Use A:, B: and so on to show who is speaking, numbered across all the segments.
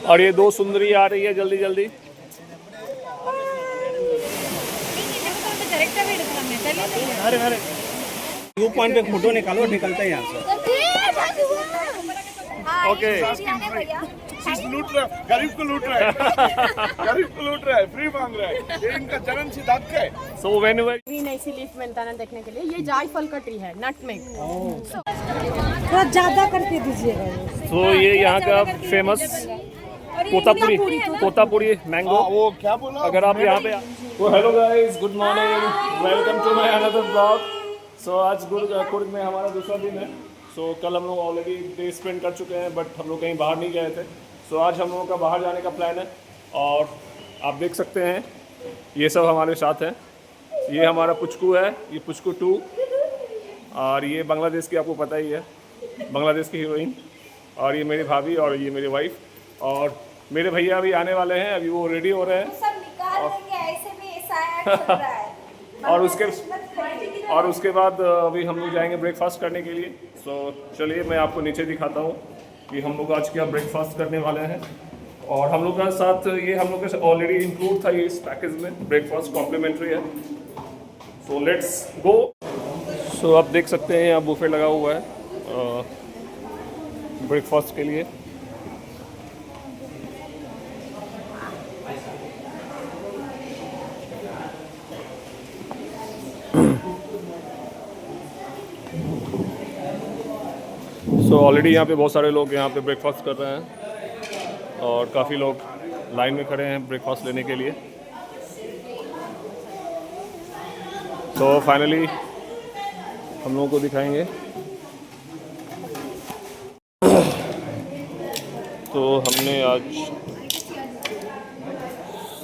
A: और ये दो सुंदरी आ रही है जल्दी जल्दी।
B: अरे अरे व्यू पॉइंट पे फोटो निकालो, निकलते हैं यहाँ से।
A: ओके
C: लूट रहा है, गरीब को लूट रहा है। गरीब को लूट रहा है, फ्री मांग रहा है। ये इनका जन्म सिद्ध हक है।
A: सो व्हेनेवर
D: ग्रीन ऐसी लीफ मिलता है ना देखने के लिए। ये जायफल का ट्री है, नटमेग। थोड़ा ज्यादा करके दीजिएगा।
A: तो ये यहाँ का फेमस तोतापुरी मैंगो।
C: वो क्या बोला?
A: अगर आप यहाँ पे तो hello guys, good morning, welcome to my another blog. So आज कुर्ग में हमारा दूसरा दिन है। सो कल हम लोग ऑलरेडी डे स्पेंड कर चुके हैं, बट हम लोग कहीं बाहर नहीं गए थे। सो आज हम लोगों का बाहर जाने का प्लान है। और आप देख सकते हैं ये सब हमारे साथ हैं। ये हमारा पुचकू है, ये पुचकू 2। और ये बांग्लादेश की, आपको पता ही है, बांग्लादेश की हीरोइन। और ये मेरी भाभी और ये मेरी वाइफ। और मेरे भैया अभी आने वाले हैं, अभी वो रेडी हो रहे हैं।
E: सब निकाल देंगे, ऐसे भी ऐसा ऐड चल रहा है।
A: और उसके बाद अभी हम लोग जाएंगे ब्रेकफास्ट करने के लिए। सो चलिए मैं आपको नीचे दिखाता हूँ कि हम लोग आज क्या ब्रेकफास्ट करने वाले हैं। और हम लोग का साथ ये हम लोग का ऑलरेडी इंक्लूड था ये इस पैकेज में, ब्रेकफास्ट कॉम्प्लीमेंट्री है। So let's go. सो आप देख सकते हैं यहाँ बुफे लगा हुआ है ब्रेकफास्ट के लिए। सो ऑलरेडी यहाँ पे बहुत सारे लोग यहाँ पे ब्रेकफास्ट कर रहे हैं और काफ़ी लोग लाइन में खड़े हैं ब्रेकफास्ट लेने के लिए। तो फाइनली हम लोगों को दिखाएंगे। तो हमने आज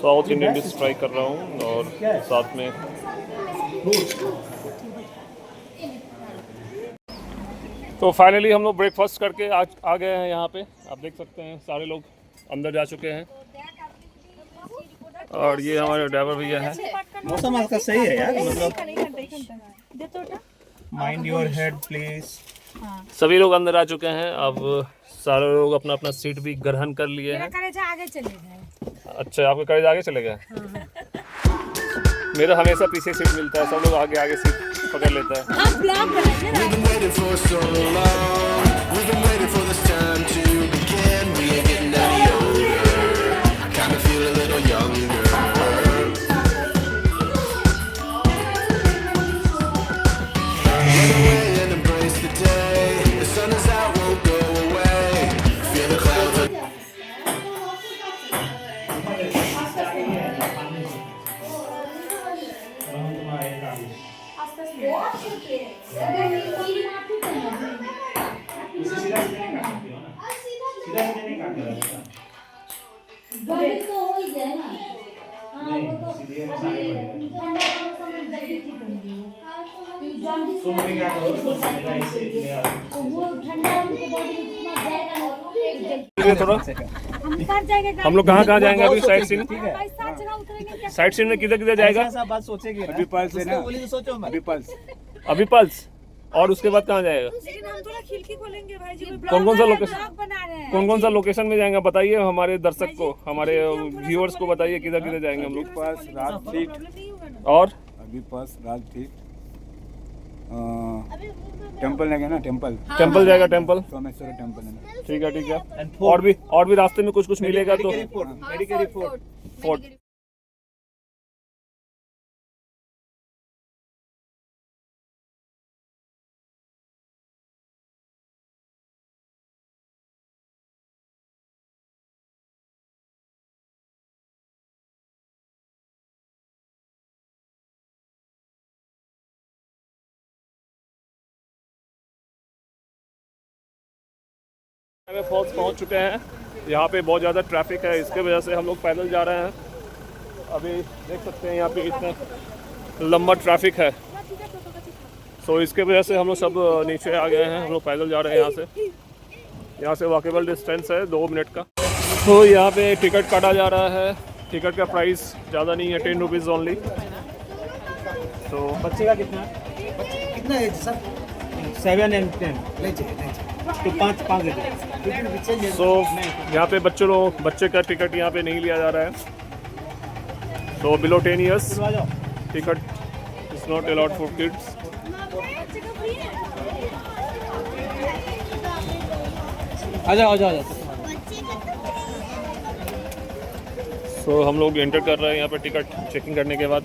A: साउथ इंडियन डिश ट्राई कर रहा हूँ और साथ में तो फाइनली हम लोग ब्रेकफास्ट करके आज आ गए हैं यहाँ पे। आप देख सकते हैं सारे लोग अंदर जा चुके हैं। और ये हमारे ड्राइवर भैया हैं।
B: मौसम आज का सही है यार, मतलब माइंड योर हेड प्लीज।
A: सभी लोग अंदर आ चुके हैं। अब सारे लोग अपना अपना सीट भी ग्रहण कर लिए हैं।
D: आगे चले गए।
A: अच्छा, आपके करीब आगे चले गए? मेरा हमेशा पीछे सीट मिलता है, सब लोग आगे आगे सीट पकड़ लेता है। थोड़ा हम लोग कहाँ जाएंगे अभी? साइड सीन में किधर किधर जाएगा?
B: बात सोचेगी
C: अभी पल्स है ना,
A: अभी पल्स। और उसके बाद कहाँ जाएगा?
D: हम थोड़ा खिड़की खोलेंगे भाई जी।
A: कौन सा लोकेशन में जाएंगे बताइए हमारे दर्शक को, हमारे व्यूअर्स को बताइए किधर किधर जाएंगे हम लोग।
C: पास रात ठीक
A: और
C: अभी पास रात ठीक टेंपल लगे ना,
A: टेंपल जाएगा, टेंपल
C: सोमेश्वर टेंपल है ना।
A: ठीक है ठीक है। और भी रास्ते में कुछ मिलेगा तो फोर्ट। फॉल्स पहुंच चुके हैं। यहाँ पे बहुत ज़्यादा ट्रैफिक है, इसके वजह से हम लोग पैदल जा रहे हैं। अभी देख सकते हैं यहाँ पे कितना लंबा ट्रैफिक है। सो इसके वजह से हम लोग सब नीचे आ गए हैं। हम लोग पैदल जा रहे हैं यहाँ से वॉकेबल डिस्टेंस है 2 मिनट का। तो यहाँ पे टिकट काटा जा रहा है। टिकट का प्राइस ज़्यादा नहीं है, 10 रुपीज़ ओनली। तो
B: बच्चे का कितना है सर? 7 and 10 तो पाँच दे दो।
A: सो यहाँ पे बच्चे का टिकट यहाँ पे नहीं लिया जा रहा है। So below 10 years ticket is not allowed for kids.
B: आ जाओ।
A: सो हम लोग एंटर कर रहे हैं यहाँ पे टिकट चेकिंग करने के बाद।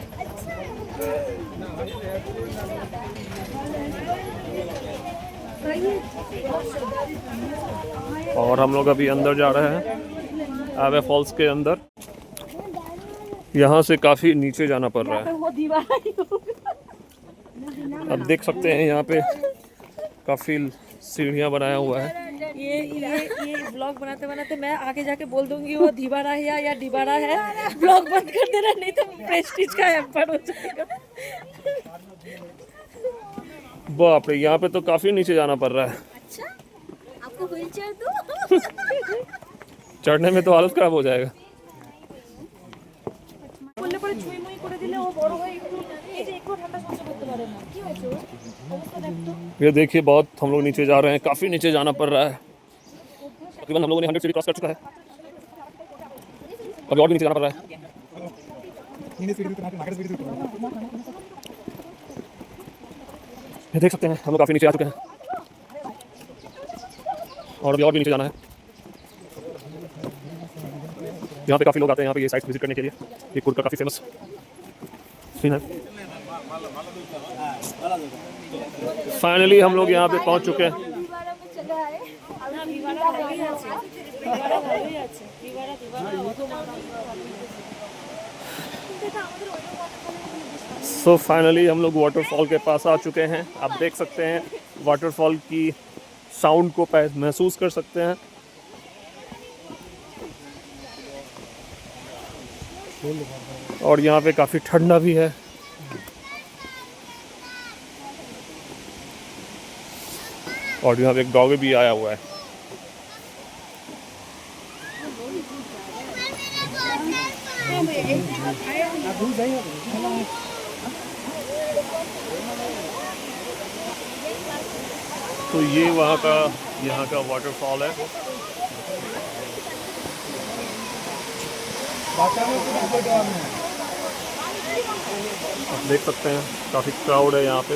A: और हम लोग अभी अंदर जा रहे हैं आवे फॉल्स के अंदर। यहाँ से काफ़ी नीचे जाना पड़ रहा है। अब देख सकते हैं यहाँ पे काफ़ी सीढ़ियाँ बनाया हुआ है।
F: ये ब्लॉग बनाते मैं आगे जाके बोल दूंगी वो दीवारा है या दीवारा है। ब्लॉग बंद कर देना, नहीं तो प्रेस्टीज का एम्पर हो जाएगा।
A: बाप रे, यहाँ पे तो काफ़ी नीचे जाना पड़ रहा है।
E: अच्छा, आपको व्हीलचेयर दूं?
A: चढ़ने में तो हालत खराब हो जाएगा।
F: বললে পরে ছুঁই মুই করে দিলে ও বড় হয়ে একটু এই যে একটু ঠান্ডা সহ্য করতে পারে না। কি হয়েছে ওর? অবস্থা দেখতো।
A: ये देखिए बहुत हम लोग नीचे जा रहे हैं, काफ़ी नीचे जाना पड़ रहा है। तकरीबन हम लोगों ने 100 सीढ़ी क्रॉस कर चुका है। अभी और भी नीचे जाना पड़ रहा है। ये देख सकते हैं हम लोग काफ़ी नीचे आ चुके हैं और अभी और भी नीचे जाना है। यहाँ पे काफ़ी लोग आते हैं यहाँ पे ये साइट विजिट करने के लिए। ये कुर्ग का काफ़ी फेमस सीन है। फाइनली हम लोग यहाँ पे पहुँच चुके हैं। सो फाइनली हम लोग वाटरफॉल के पास आ चुके हैं। आप देख सकते हैं वाटरफॉल की साउंड को महसूस कर सकते हैं। और यहाँ पे काफ़ी ठंडा भी है। और यहाँ पे एक डॉग भी आया हुआ है। तो ये यहाँ का वाटरफॉल है। आप देख सकते हैं काफ़ी क्राउड है यहाँ पे।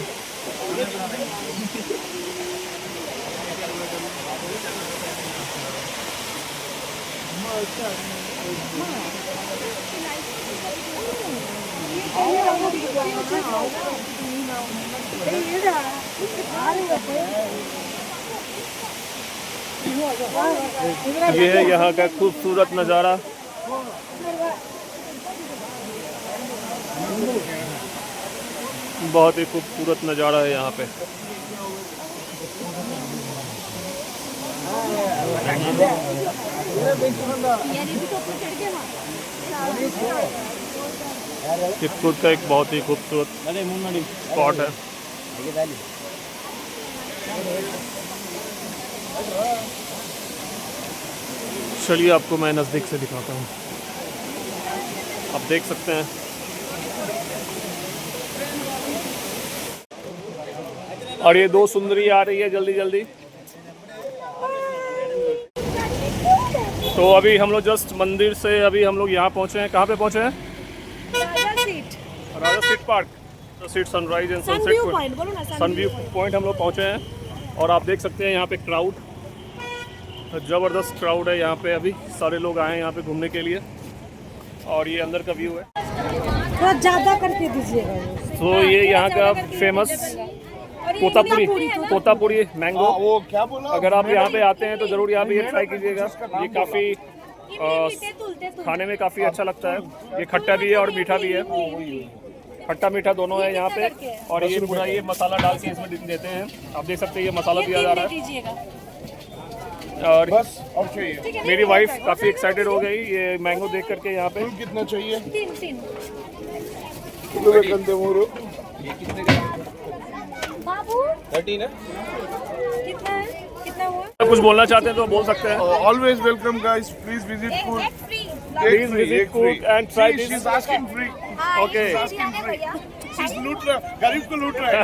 A: ये है यहाँ का खूबसूरत नज़ारा। बहुत ही खूबसूरत नज़ारा है यहाँ पे। ये कुर्ग का एक बहुत ही खूबसूरत स्पॉट है। चलिए आपको मैं नज़दीक से दिखाता हूँ। आप देख सकते हैं और ये दो सुंदरी आ रही है जल्दी जल्दी। तो अभी हम लोग जस्ट मंदिर से अभी हम लोग यहाँ पहुँचे हैं। कहाँ पे पहुँचे हैं? Raja seat park, seat sunrise and sunset point, sunview point हम लोग पहुँचे हैं। और आप देख सकते हैं यहाँ पे क्राउड, ज़बरदस्त क्राउड है यहाँ पे। अभी सारे लोग आए हैं यहाँ पे घूमने के लिए। और ये अंदर का व्यू है।
D: थोड़ा ज़्यादा करके दीजिएगा।
A: तो ये यहाँ का फेमस तोतापुरी मैंगो।
C: वो क्या बोला?
A: अगर आप यहाँ पे आते हैं तो ज़रूर यहाँ पे ये ट्राई कीजिएगा। ये काफ़ी खाने में काफ़ी अच्छा लगता है। ये खट्टा भी है और मीठा भी है, खट्टा मीठा दोनों है यहाँ पे। और ये पूरा ये मसाला डाल के इसमें देते हैं। आप देख सकते हैं ये मसाला दिया जा रहा है। और
C: बस और चाहिए?
A: मेरी वाइफ काफ़ी एक्साइटेड हो गई ये मैंगो देख करके। यहाँ पे
C: कितना चाहिए?
F: 3
E: बाबू
B: 13 है।
F: कितना हुआ?
A: कुछ बोलना चाहते हैं तो बोल सकते हैं।
C: Always welcome guys. Please visit Coorg.
E: Free.
A: Please visit Coorg and try this.
C: She's asking free.
A: Okay.
E: भैया
C: फैसिस्ट लूट रहा है, गरीब को लूट रहा है,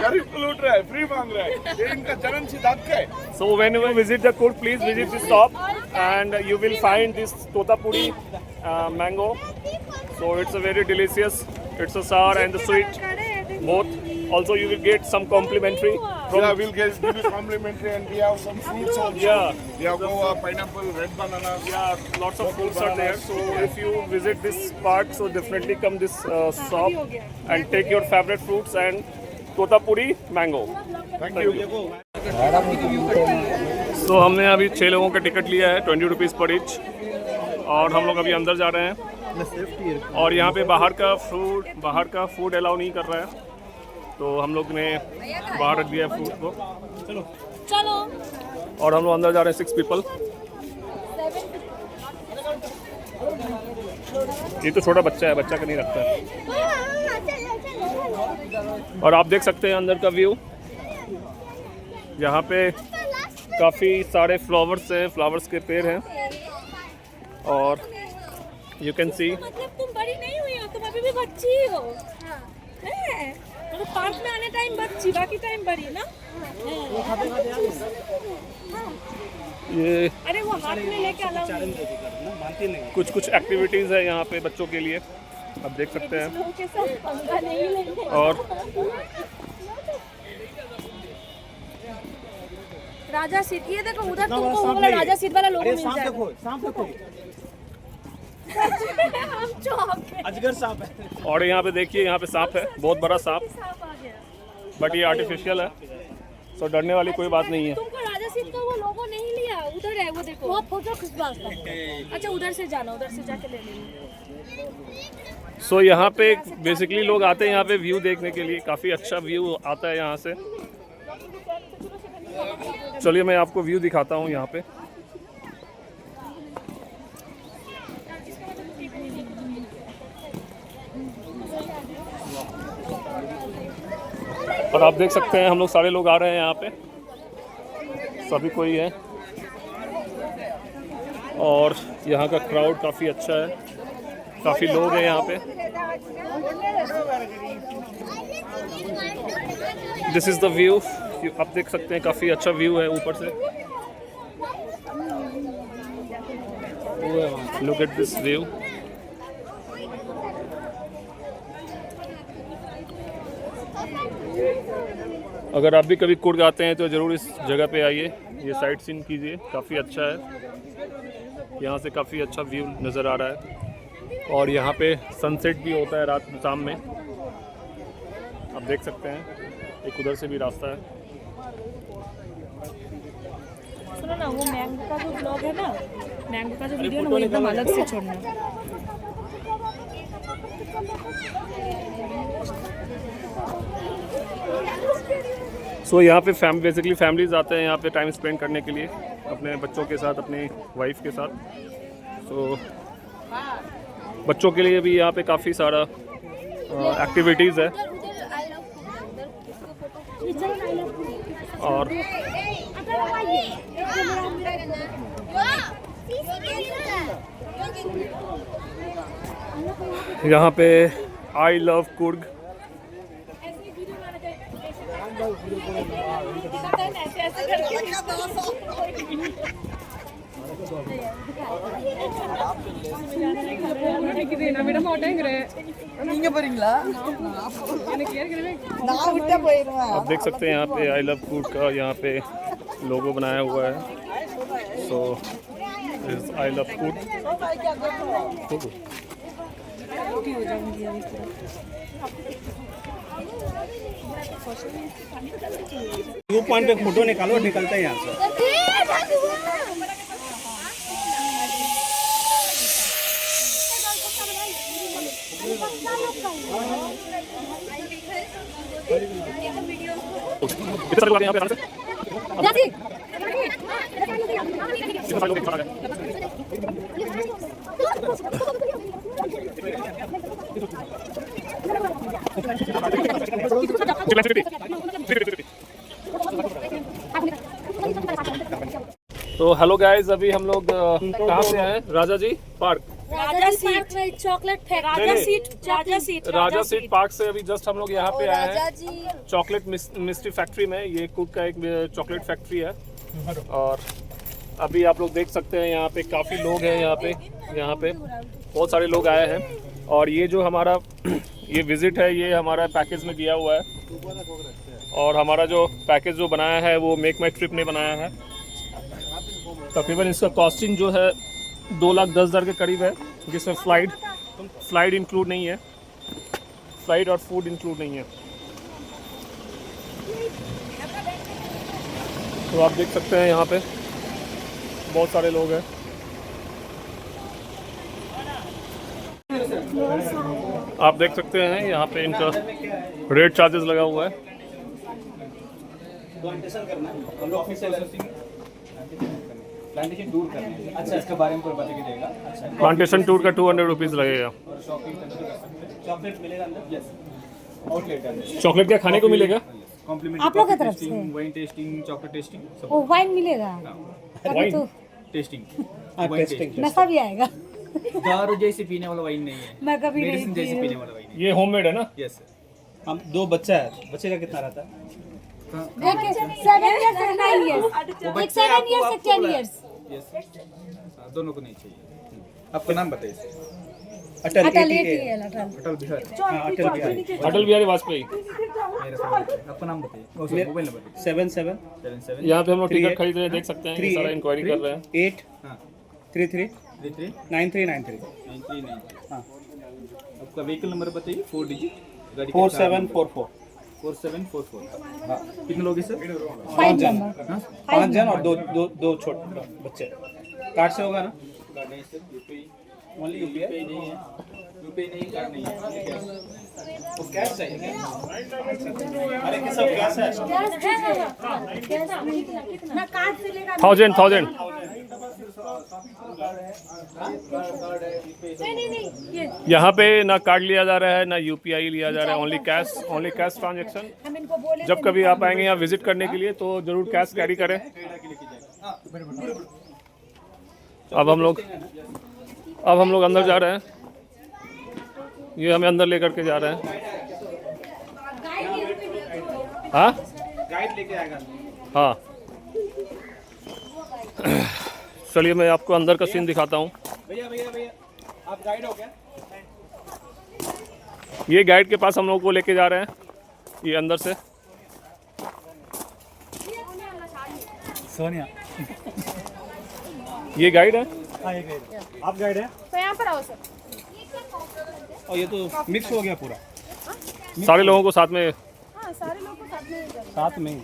C: गरीब को लूट रहा है, फ्री मांग रहा है, ये इनका चरण सिद्धांत का है।
A: So when you visit the Coorg, please visit this shop and you will find this totapuri mango. So it's a very delicious. It's a sour and the sweet both. Also you will get some complimentary.
C: Yeah, we'll give you complimentary and we have some fruits also.
A: Yeah.
C: We have guava, pineapple, red banana.
A: Yeah, lots of fruits are there. So if you visit this part, so definitely come this shop and take your favorite fruits and totapuri mango.
C: Thank you.
A: तो हमने अभी 6 लोगों का ticket लिया है 20 rupees पर each और हम लोग अभी अंदर जा रहे हैं और यहाँ पे बाहर का फूड अलाउ नहीं कर रहा है तो हम लोग ने बाहर रख दिया है फूड को
F: चलो
A: और हम लोग अंदर जा रहे हैं 6 पीपल। ये तो छोटा बच्चा है, बच्चा का नहीं रखता है। और आप देख सकते हैं अंदर का व्यू, यहाँ पे काफ़ी सारे फ्लावर्स हैं, फ्लावर्स के पेड़ हैं और यू कैन सी।
F: मतलब तुम बड़ी नहीं हुई हो, तुम अभी भी बच्ची ही हो। हैं? मतलब पार्क में आने टाइम बच्ची, बाकी टाइम बड़ी ना।
A: ये
F: अरे वो हाथ में लेके अलाउ
A: कुछ एक्टिविटीज़ है यहाँ पे बच्चों के लिए, आप देख सकते हैं।
F: लोगों के साथ पंगा नहीं लेंगे।
A: और
F: राजा सीट, ये देखो उधर तुमको वो वाला राजा सीट वाला लोगो मिल जाएगा।
B: सांप देखो
F: हम चौंके।
B: अजगर सांप है।
A: और यहाँ पे देखिए, यहाँ पे सांप है, बहुत बड़ा सांप,
F: सांप आ गया।
A: बट ये आर्टिफिशियल है, तो डरने वाली कोई बात नहीं है।
F: तुमको राजा सीट का वो लोगो नहीं लिया, उधर है वो देखो। वो फोटो खिंचवा। अच्छा उधर से जाना, उधर से जाके ले लेंगे।
A: सो यहाँ पे बेसिकली लोग आते हैं यहाँ पे व्यू देखने के लिए, काफ़ी अच्छा व्यू आता है यहाँ से। चलिए मैं आपको व्यू दिखाता हूँ यहाँ पे। और आप देख सकते हैं हम लोग सारे लोग आ रहे हैं यहाँ पे, सभी कोई है और यहाँ का क्राउड काफ़ी अच्छा है, काफ़ी लोग हैं यहाँ पे। दिस इज़ द व्यू, आप देख सकते हैं काफ़ी अच्छा व्यू है ऊपर से। Look at this view. अगर आप भी कभी कुर्ग आते हैं तो ज़रूर इस जगह पे आइए, ये साइट सीन कीजिए, काफ़ी अच्छा है। यहाँ से काफ़ी अच्छा व्यू नज़र आ रहा है और यहाँ पे सनसेट भी होता है रात शाम में, आप देख सकते हैं। एक उधर से भी रास्ता है।
F: सुनो ना, वो मैंगो का जो ब्लॉग है ना, मैंगो का जो वीडियो ना, वो एकदम अलग से छोड़ना।
A: सो यहाँ पे बेसिकली फैमिलीज आते हैं यहाँ पे टाइम स्पेंड करने के लिए अपने बच्चों के साथ, अपनी वाइफ के साथ। सो बच्चों के लिए भी यहाँ पे काफ़ी सारा एक्टिविटीज़ है और यहाँ पे आई लव कुर्ग। आप देख सकते हैं यहाँ पे आई लव कुर्ग का यहाँ पे लोगो बनाया हुआ है। So this I love Coorg.
B: View point पे फोटो निकालो, निकलते हैं यहाँ से।
A: कितने सारे लोग आ गए यहाँ पे? कितने सारे लोग आ गए? तो हेलो गाइस, अभी हम लोग कहाँ से आए? राजा जी पार्क।
F: राजा सीट चॉकलेट राजा सीट
A: पार्क से अभी जस्ट हम लोग यहाँ पे आए हैं चॉकलेट मिस्ट्री फैक्ट्री में। ये कुक का एक चॉकलेट फैक्ट्री है और अभी आप लोग देख सकते हैं यहाँ पे काफ़ी लोग हैं। यहाँ पे बहुत सारे लोग आए हैं और ये जो हमारा ये विज़िट है ये हमारा पैकेज में दिया हुआ है और हमारा जो पैकेज जो बनाया है वो मेक माई ट्रिप ने बनाया है। तकरीबन इसका कॉस्टिंग जो है 2,10,000 के करीब है, जिसमें फ्लाइट इंक्लूड नहीं है, फ्लाइट और फूड इंक्लूड नहीं है। तो आप देख सकते हैं यहाँ पे बहुत सारे लोग हैं। आप देख सकते हैं यहाँ पे इनका रेट चार्जेस लगा हुआ है।
B: प्लांटेशन टूर करना है। अच्छा, इसके बारे में कोई बता के देगा। अच्छा,
A: प्लांटेशन टूर का 200 रुपीज़ लगेगा।
B: चॉकलेट मिलेगा अंदर? यस, आउटलेट है।
A: चॉकलेट क्या खाने को मिलेगा?
B: कॉम्प्लीमेंट्री
D: आप लोग की तरफ से
B: वाइन टेस्टिंग, चॉकलेट टेस्टिंग, सब
D: वो वाइन मिलेगा
A: वाइन
D: तो
B: टेस्टिंग।
G: टेस्टिंग
D: नशा भी आएगा।
B: दारू जैसे पीने वाला वाइन नहीं है,
D: मैं कभी नहीं
B: मेडिसिन जैसे
D: पी
B: पीने वाला वाइन है।
A: ये होममेड है ना?
B: Yes sir.
G: हम 2 बच्चा है, बच्चे का कितना रहता है?
D: एक 7 years और 9 years, एक 7 years एक 10 years।
B: यस, दोनों को नहीं चाहिए। आपका नाम बताइए सर।
G: अटल
D: अटल
G: ATL,
B: अटल बिहार।
G: अटल बिहारी।
A: अटल बिहारी वाजपेयी।
B: मेरा सवाल है, आपका नाम बताइए। मोबाइल नंबर
G: 77
B: 77
A: यहाँ पे हम लोग टिकट खरीद रहे हैं, देख सकते हैं ये सारा इंक्वायरी कर रहे हैं।
G: 8
B: हाँ
G: 33
B: 33
G: 9393।
B: 9393।
G: हाँ,
B: आपका व्हीकल नंबर बताइए, 4 डिजिट गाड़ी का
G: 4744।
B: 4744। हाँ, कितने लोग हैं सर?
G: 5 जन,
B: हाँ
G: 5 जन और दो छोटे बच्चे। कार्ड से होगा ना?
B: कार्ड नहीं सर, यूपीआई
G: ओनली
B: यूपीआई नहीं है, यूपीआई नहीं, कार्ड नहीं है।
G: तो कैश चाहिए क्या? अरे किस सब कैश है?
D: ना कार्ड से लेगा
A: 1000
D: नहीं ये
A: यहाँ पे ना कार्ड लिया जा रहा है ना यूपीआई लिया जा रहा है, ओनली कैश ट्रांजेक्शन।
D: हम इनको बोले
A: जब कभी आप आएंगे यहाँ विजिट करने के लिए तो जरूर कैश कैरी करें। अब हम लोग अंदर जा रहे हैं। ये हमें अंदर लेकर के जा रहे हैं। हाँ
B: गाइड लेके आएगा।
A: हाँ, चलिए मैं आपको अंदर का सीन दिखाता हूँ।
B: भैया आप गाइड हो क्या?
A: ये गाइड के पास हम लोग को लेके जा रहे हैं, ये अंदर से।
G: सोनिया,
A: ये गाइड है।
G: हाँ ये गाइड। आप गाइड हैं?
D: तो यहाँ पर आओ सर।
G: और ये तो मिक्स हो गया पूरा,
A: सारे लोगों को साथ में
D: हाँ सारे लोग को साथ में
G: साथ में ही।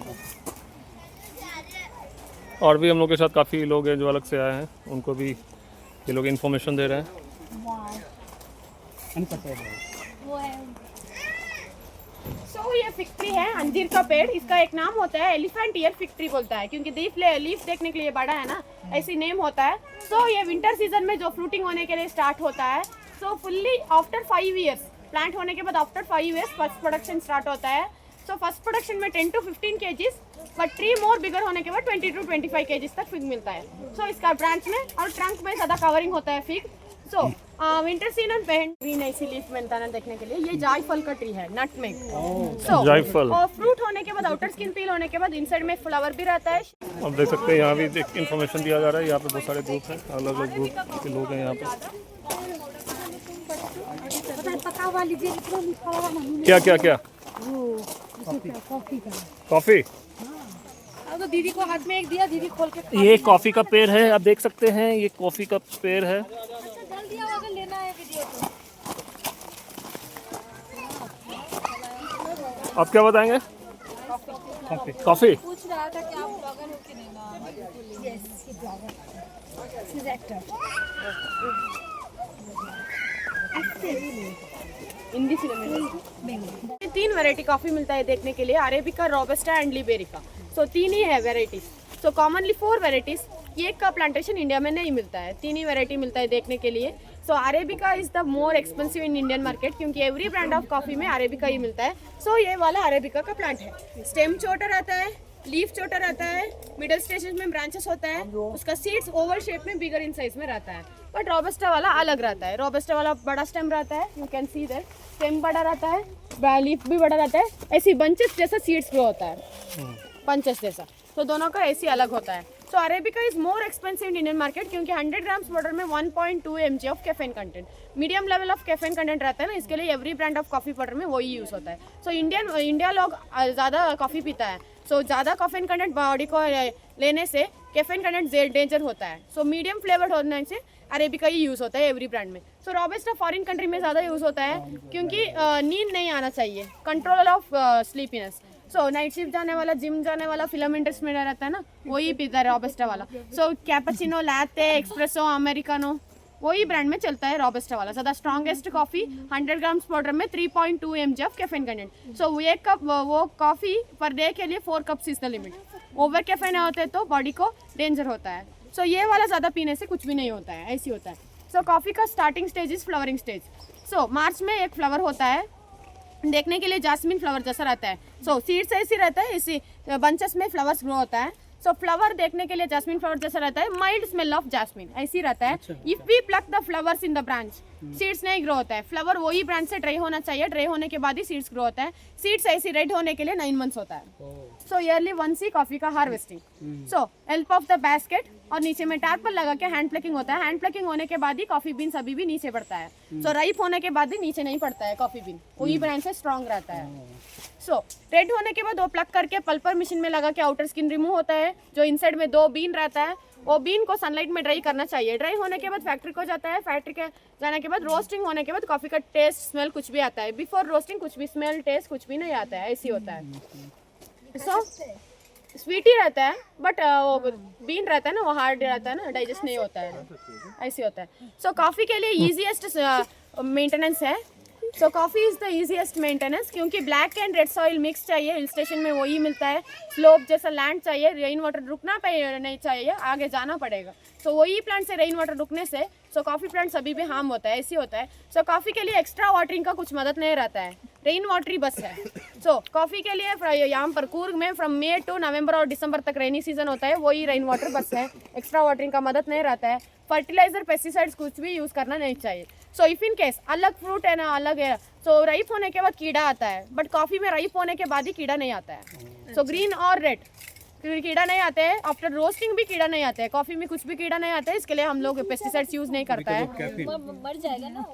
A: और भी हम लोग के साथ काफ़ी लोग हैं जो अलग से आए हैं, उनको भी ये लोग इन्फॉर्मेशन दे रहे हैं।
D: सो ये फिग ट्री है, अंजीर का पेड़। इसका एक नाम होता है एलिफेंट ईयर फिग ट्री बोलता है, क्योंकि लीफ देखने के लिए बड़ा है ना, ऐसी नेम होता है। सो ये विंटर सीजन में जो फ्रूटिंग होने के लिए स्टार्ट होता है। सो फुल्ली आफ्टर 5 years, प्लांट होने के बाद after 5 years first production start होता है। सो फर्स्ट प्रोडक्शन में 10 to 15 kgs, बट ट्री मोर बिगर होने के बाद 20 to 25 kgs तक फिग मिलता है। सो इसका ब्रांच में और ट्रंक में ज़्यादा कवरिंग होता है फिग। सो विंटर सीजन में ग्रीन ऐसी लीफ मिलता है देखने के लिए। ये जायफल का ट्री है, नटमेग। सो
A: जायफल।
D: और फ्रूट होने के बाद आउटर स्किन पील होने के बाद इनसाइड में फ्लावर भी रहता है।
A: अब देख सकते हैं यहाँ भी इन्फॉर्मेशन दिया जा रहा है। यहाँ पे बहुत सारे ग्रुप हैं, अलग अलग ग्रुप के लोग हैं यहाँ पे।
D: पका हुआ लीजिए, इतना मीठा वाला नहीं।
A: क्या क्या क्या?
D: कॉफी का।
A: कॉफ़ी।
F: अब तो दीदी को हाथ में एक दिया, दीदी खोल के
A: ये कॉफ़ी का पेड़ है, आप देख सकते हैं ये कॉफ़ी का पेड़ है।
F: जल्दी आओ, अगर लेना है वीडियो तो।
A: आप क्या बताएंगे? कॉफ़ी।
F: पूछ रहा था कि आप ब्लॉगर हो कि नहीं ना।
D: Yes, he's blogger. He's actor. Hindi film. 3 variety coffee मिलता है देखने के लिए, अरेबिका, रोबस्टा एंड लिबेरिका। सो 3 ही है वैरायटीज। सो कॉमनली 4 वैरायटीज। ये का प्लांटेशन इंडिया में नहीं मिलता है, 3 ही वैरायटी मिलता है देखने के लिए। So arabica is the more expensive in Indian market, क्योंकि एवरी ब्रांड ऑफ कॉफी में अरेबिका ही मिलता है। सो ये वाला अरेबिका का प्लांट है। स्टेम छोटा रहता है, लीफ छोटा रहता है, मिडिल स्टेजेस में ब्रांचेस होता है, उसका सीड्स ओवल शेप में बिगर इन साइज में रहता है। बट रोबस्टा वाला अलग रहता है, रोबस्टा वाला बड़ा स्टेम रहता है, you can see that stem बड़ा रहता है, लीफ भी बड़ा रहता है, ऐसी बंचेस जैसा सीड्स ग्रो होता है, बंचेस जैसा। तो दोनों का ऐसी अलग होता है। So arabica is more expensive in Indian market क्योंकि 100 ग्राम्स वाटर में 1.2 mg of caffeine content, medium level of caffeine content रहता है ना, इसके लिए every brand of coffee powder में वही यूज़ होता है। सो इंडिया लोग ज़्यादा कॉफ़ी पीता है, सो ज़्यादा कैफीन कंटेंट बॉडी को लेने से कैफीन कंटेंट डेंजर होता है। सो मीडियम फ्लेवर्ड होने से अरेबिका ही यूज़ होता है एवरी ब्रांड में। सो रोबस्टा फॉरेन कंट्री में ज़्यादा यूज़ होता है क्योंकि नींद नहीं आना चाहिए, control of sleepiness. So night shift जाने वाला, जिम जाने वाला, फिल्म इंडस्ट्री में रहता है ना, वही पीता है रोबस्टा वाला। सो कैपेचिनो, लाटे, एक्सप्रेसो, अमेरिकानो वही ब्रांड में चलता है रोबस्टा वाला। So the strongest coffee 100 grams powder में 3.2 mg ऑफ कैफीन कंटेंट। सो एक कप वो कॉफ़ी पर डे के लिए 4 cups is the limit. Over caffeine होते तो बॉडी को डेंजर होता है। सो ये वाला ज़्यादा पीने से कुछ भी नहीं होता है, ऐसी होता है। सो कॉफ़ी का starting stage is flowering stage. So March में एक फ्लावर होता है, देखने के लिए जास्मिन फ्लावर जैसा रहता है। सो सीड्स ऐसी रहता है, इसी बंचेस में फ्लावर्स ग्रो होता है। सो फ्लावर देखने के लिए जास्मिन फ्लावर जैसा रहता है, माइल्ड स्मेल ऑफ जास्मिन ऐसी रहता है। If we pluck the flowers in the branch, seeds नहीं ग्रो होता है। फ्लावर वही ब्रांच से ड्राई होना चाहिए, ड्राई होने के बाद ही सीड्स ग्रो होता है। सीड्स ऐसी रेड होने के लिए 9 मंथ्स होता है। सो ईयरली वंस ही कॉफी का harvesting. So help of the basket और नीचे में टार्पल लगा के हैंड प्लकिंग होता है। हैंड प्लकिंग होने के बाद ही कॉफी बीन्स अभी भी नीचे पड़ता है। सो राइप होने के बाद भी नीचे नहीं पड़ता है कॉफी बीन, वही ब्रांच से स्ट्रॉन्ग रहता है। सो रेड होने के बाद वो प्लग करके पल्पर मशीन में लगा के आउटर स्किन रिमूव होता है। जो इनसाइड में 2 बीन रहता है, वो बीन को सनलाइट में ड्राई करना चाहिए। ड्राई होने के बाद फैक्ट्री को जाता है, फैक्ट्री के जाने के बाद रोस्टिंग होने के बाद कॉफ़ी का टेस्ट स्मेल कुछ भी आता है। बिफोर रोस्टिंग कुछ भी स्मेल टेस्ट कुछ भी नहीं आता है, ऐसी होता है। सो स्वीटी रहता है बट वो बीन रहता है ना, वो हार्ड रहता है ना, डाइजेस्ट नहीं होता है, ऐसी होता है। सो कॉफ़ी के लिए ईजीएस्ट मेंटेनेंस है। So coffee is the easiest maintenance क्योंकि black and red soil mix चाहिए, हिल स्टेशन में वही मिलता है। स्लोप जैसा लैंड चाहिए, रेन वाटर रुकना नहीं चाहिए, आगे जाना पड़ेगा। सो वही प्लांट से रेन वाटर रुकने से सो कॉफ़ी प्लांट सभी भी हार्म होता है, ऐसी होता है। सो कॉफ़ी के लिए एक्स्ट्रा वाटरिंग का कुछ मदद नहीं रहता है, रेन वाटर ही बस है। सो कॉफ़ी के लिए यहाँ पर कूर्ग में फ्रॉम मे टू नवंबर और दिसंबर तक रेनी सीजन होता है, वही रेन वाटर बस है, एक्स्ट्रा वाटरिंग का मदद नहीं रहता है। फर्टिलाइजर, पेस्टिसाइड्स कुछ भी यूज़ करना नहीं चाहिए। सो इफ इन केस अलग फ्रूट है ना, अलग है, सो राइप होने के बाद कीड़ा आता है, बट कॉफ़ी में राइप होने के बाद ही कीड़ा नहीं आता है। सो ग्रीन और रेड कीड़ा नहीं आते हैं, आफ्टर रोस्टिंग भी कीड़ा नहीं आते हैं, कॉफ़ी में कुछ भी कीड़ा नहीं आता है, इसके लिए हम लोग पेस्टिसाइड्स यूज़ नहीं करता है।
E: मर जाएगा ना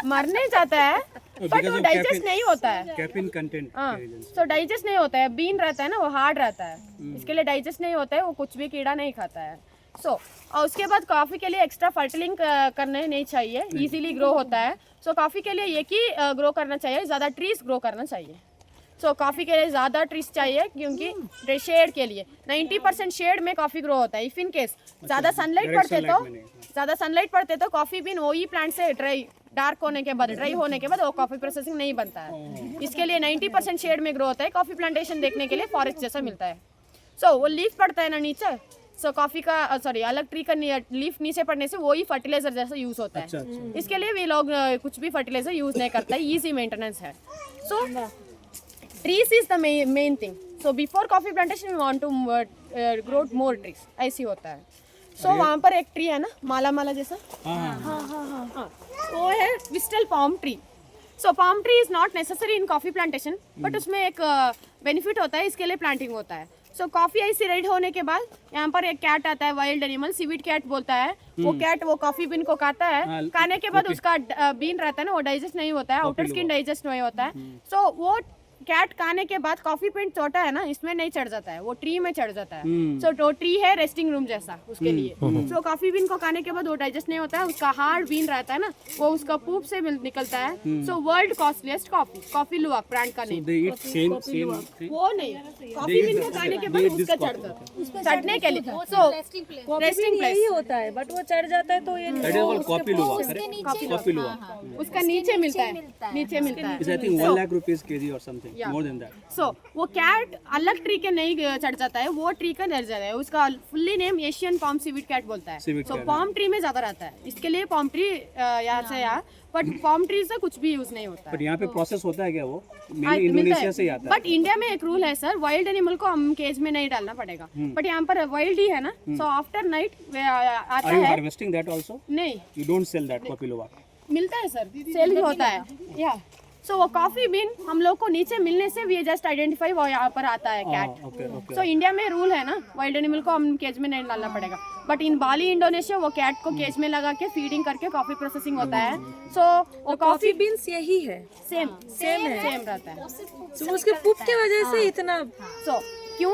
D: मर नहीं जाता है बट वो डाइजेस्ट नहीं होता है,
B: कैफीन कंटेंट।
D: हाँ, सो डाइजेस्ट नहीं होता है। बीन रहता है ना, वो हार्ड रहता है, इसके लिए डाइजेस्ट नहीं होता है, वो कुछ भी कीड़ा नहीं खाता है। और उसके बाद कॉफ़ी के लिए एक्स्ट्रा फर्टिलिंग करने नहीं चाहिए, इजीली ग्रो होता है। सो कॉफ़ी के लिए एक ही ग्रो करना चाहिए, ज़्यादा ट्रीज ग्रो करना चाहिए। सो कॉफ़ी के लिए ज़्यादा ट्रीज चाहिए क्योंकि शेड के लिए 90% शेड में कॉफ़ी ग्रो होता है। इफ इन केस ज़्यादा सनलाइट पड़ते तो कॉफ़ी बीन वही प्लांट से डार्क होने के बाद, ड्राई होने के बाद वो कॉफ़ी प्रोसेसिंग नहीं बनता है। इसके लिए 90% शेड में ग्रो होता है। कॉफ़ी प्लांटेशन देखने के लिए फॉरेस्ट जैसा मिलता है। सो वो लीफ पड़ता है ना नीचे, सो कॉफ़ी का अलग ट्री का लीफ नीचे पड़ने से वही फर्टिलाइजर जैसा यूज़ होता है। इसके लिए भी लोग कुछ भी फर्टिलाइजर यूज़ नहीं करता है, ईजी मेंटेनेंस है। सो trees is the main thing. So before coffee plantation we want to grow more trees, ऐसी होता है। So वहाँ पर एक ट्री है ना, माला जैसा, हाँ, वो है विस्टल palm tree. So palm tree is not necessary in coffee plantation, but उसमें एक बेनिफिट होता है, इसके लिए प्लांटिंग होता है। सो कॉफ़ी ऐसी रेड होने के बाद यहाँ पर एक कैट आता है, वाइल्ड एनिमल, सीवीड कैट बोलता है। वो कैट वो कॉफ़ी बीन को खाता है, खाने के बाद उसका बीन रहता है ना, वो डाइजेस्ट नहीं होता है, आउटर स्किन डाइजेस्ट नहीं होता है। सो वो कैट खाने के बाद कॉफी पेंट छोटा है ना, इसमें नहीं चढ़ जाता है, वो ट्री में चढ़ जाता है। सो तो ट्री है रेस्टिंग रूम जैसा उसके लिए। सो कॉफी बीन को खाने के बाद वो डाइजेस्ट नहीं होता है, उसका हार्ड बीन रहता है ना, वो उसका पूप से निकलता है। So world costliest coffee लुवाक brand का नेम। वो नहीं, कॉफी बीन को खाने के बाद उसका चढ़ने के लिए सो रेस्टिंग प्लेस
F: यही होता है, बट वो चढ़ जाता है तो ये
D: उसका नीचे मिलता है, नीचे मिलता है।
B: I think 1 lakh rupees kg or something. more than that.
D: सो वो कैट अलग ट्री के नहीं चढ़ जाता है, वो ट्री का चढ़ जाता है। उसका fully name Asian palm civet cat बोलता है।
B: Civet
D: so
B: cat,
D: palm tree में ज्यादा रहता है, इसके लिए पाम ट्री यहाँ से यहाँ, बट पाम ट्री से कुछ भी यूज नहीं होता है।
B: बट यहाँ पे प्रोसेस होता है क्या वो?
D: हाँ,
B: मेनली इंडोनेशिया से ही आता है।
D: बट इंडिया में एक रूल है सर, वाइल्ड एनिमल को हम केज में नहीं डालना पड़ेगा, बट यहाँ पर वाइल्ड ही है ना, सो आफ्टर नाइट आता
B: Are you
D: है।
B: harvesting that also?
D: नहीं
B: You don't sell that पपीलोवा?
D: मिलता है सर, सेल भी होता है या। सो वो कॉफी बीन हम लोग को नीचे मिलने से वी जस्ट आइडेंटिफाई वो यहाँ पर आता है cat.
B: Okay, okay.
D: So India में रूल है ना, वाइल्ड एनिमल को हम केज में नहीं डालना पड़ेगा, बट इन बाली इंडोनेशिया वो कैट को केज में लगा के फीडिंग करके कॉफी प्रोसेसिंग होता है। सो वो
F: कॉफी
D: कॉफी
F: बीन्स यही है,
D: सेम
F: सेम है।
D: सेम रहता है।
F: तो उसके पुप की वजह से इतना
D: सो क्यों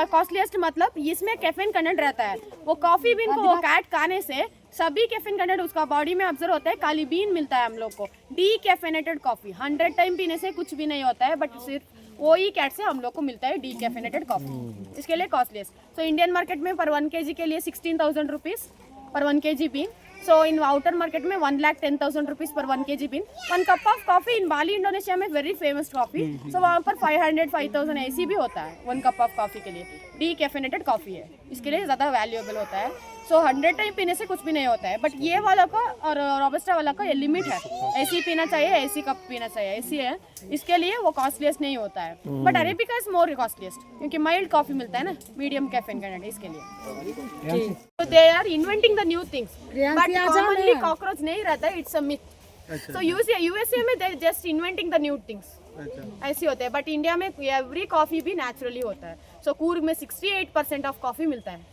D: कॉस्टलीस्ट, मतलब इसमें कैफीन कंटेंट रहता है। वो कॉफी बीन को वो कैट खाने से सभी कैफीन कंटेंट उसका बॉडी में ऑब्जर्व होता है। काली बीन मिलता है हम लोग को, डीकैफेनेटेड कॉफी। 100 टाइम पीने से कुछ भी नहीं होता है, बट सिर्फ वही कैट से हम लोग को मिलता है डीकैफेनेटेड कॉफी। इसके लिए कॉस्टलीस्ट। सो इंडियन मार्केट में पर 1 kg के लिए 16,000 रुपीज पर 1 kg bean. So in outer market में 1,10,000 रुपीज पर 1 kg bean. 1 cup of coffee in Bali Indonesia में वेरी फेमस कॉफी। सो वहाँ पर 500-5,000 ऐसी भी होता है 1 कप ऑफ कॉफी के लिए। डीकैफेनेटेड कॉफी है, इसके लिए ज़्यादा वैल्यूएबल होता है। सो 100 टाइम पीने से कुछ भी नहीं होता है, बट ये वाला का और रोबस्टा वाला का ये लिमिट है, ऐसी पीना चाहिए, ऐसी कप पीना चाहिए, ऐसी है। इसके लिए वो कॉस्टलीस्ट नहीं होता है, but arabica is more costliest क्योंकि माइल्ड कॉफी मिलता है ना, मीडियम कैफीन कंटेंट, इसके लिए। So they are inventing the new things, but commonly cockroach नहीं रहता है, it's a myth. So USA में they just inventing the new things. ऐसे होते हैं, बट इंडिया में एवरी कॉफी भी नेचुरली होता है। सो कूर्ग में 68% ऑफ कॉफी मिलता है।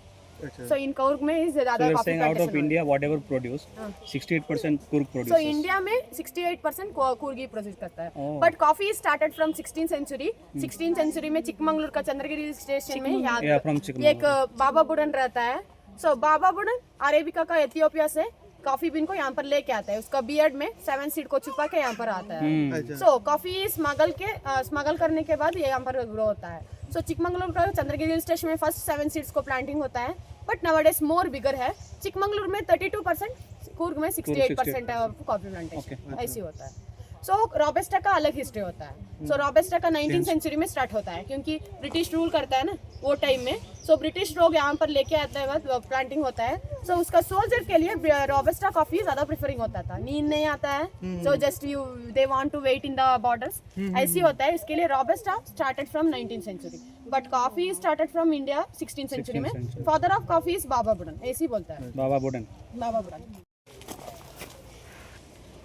D: सो इन कूर्ग में ही ज्यादा
B: So you're
D: कॉफी
B: saying out of India, whatever produce, 68% Kurg
D: so
B: produces.
D: India में 68% कूर्ग ही प्रोड्यूस करता है, but coffee started from 16th century. 16th century में चिकमंगलूर का चंद्रगिरी स्टेशन में यहाँ
B: Yeah, from
D: एक बाबा बुडन रहता है। सो बाबा बुडन अरेबिका का एथियोपिया से कॉफी बीन को यहाँ पर लेके आता है, उसका बियर्ड में 7 सीड को छुपा के यहाँ पर आता है। सो कॉफी स्मगल करने के बाद ये यहाँ पर ग्रो होता है। सो चिकमंगलूर का चंद्रगिरी स्टेशन में फर्स्ट 7 सीड्स को प्लांटिंग होता है, बट नवडेज मोर बिगर है। चिकमंगलूर में 32%, कूर्ग में 68% है कॉफी प्लांटेशन, ऐसी होता है। सो रोबस्टा का अलग हिस्ट्री होता है। सो रोबस्टा का 19th सेंचुरी में स्टार्ट होता है, क्योंकि ब्रिटिश रूल करता है ना वो टाइम में। सो ब्रिटिश लोग यहाँ पर लेके आते हैं, प्लांटिंग होता है। सो उसका सोल्जर के लिए रोबस्टा कॉफी ज्यादा प्रेफरिंग होता था, नींद नहीं आता है, so just they want to wait in the borders, ऐसी होता है। इसके लिए robusta started from 19th century, but coffee started from India 16th century में। Father of coffee is Baba Budan, ऐसी बोलता है
B: Baba Budan.
D: बाबा बुडन।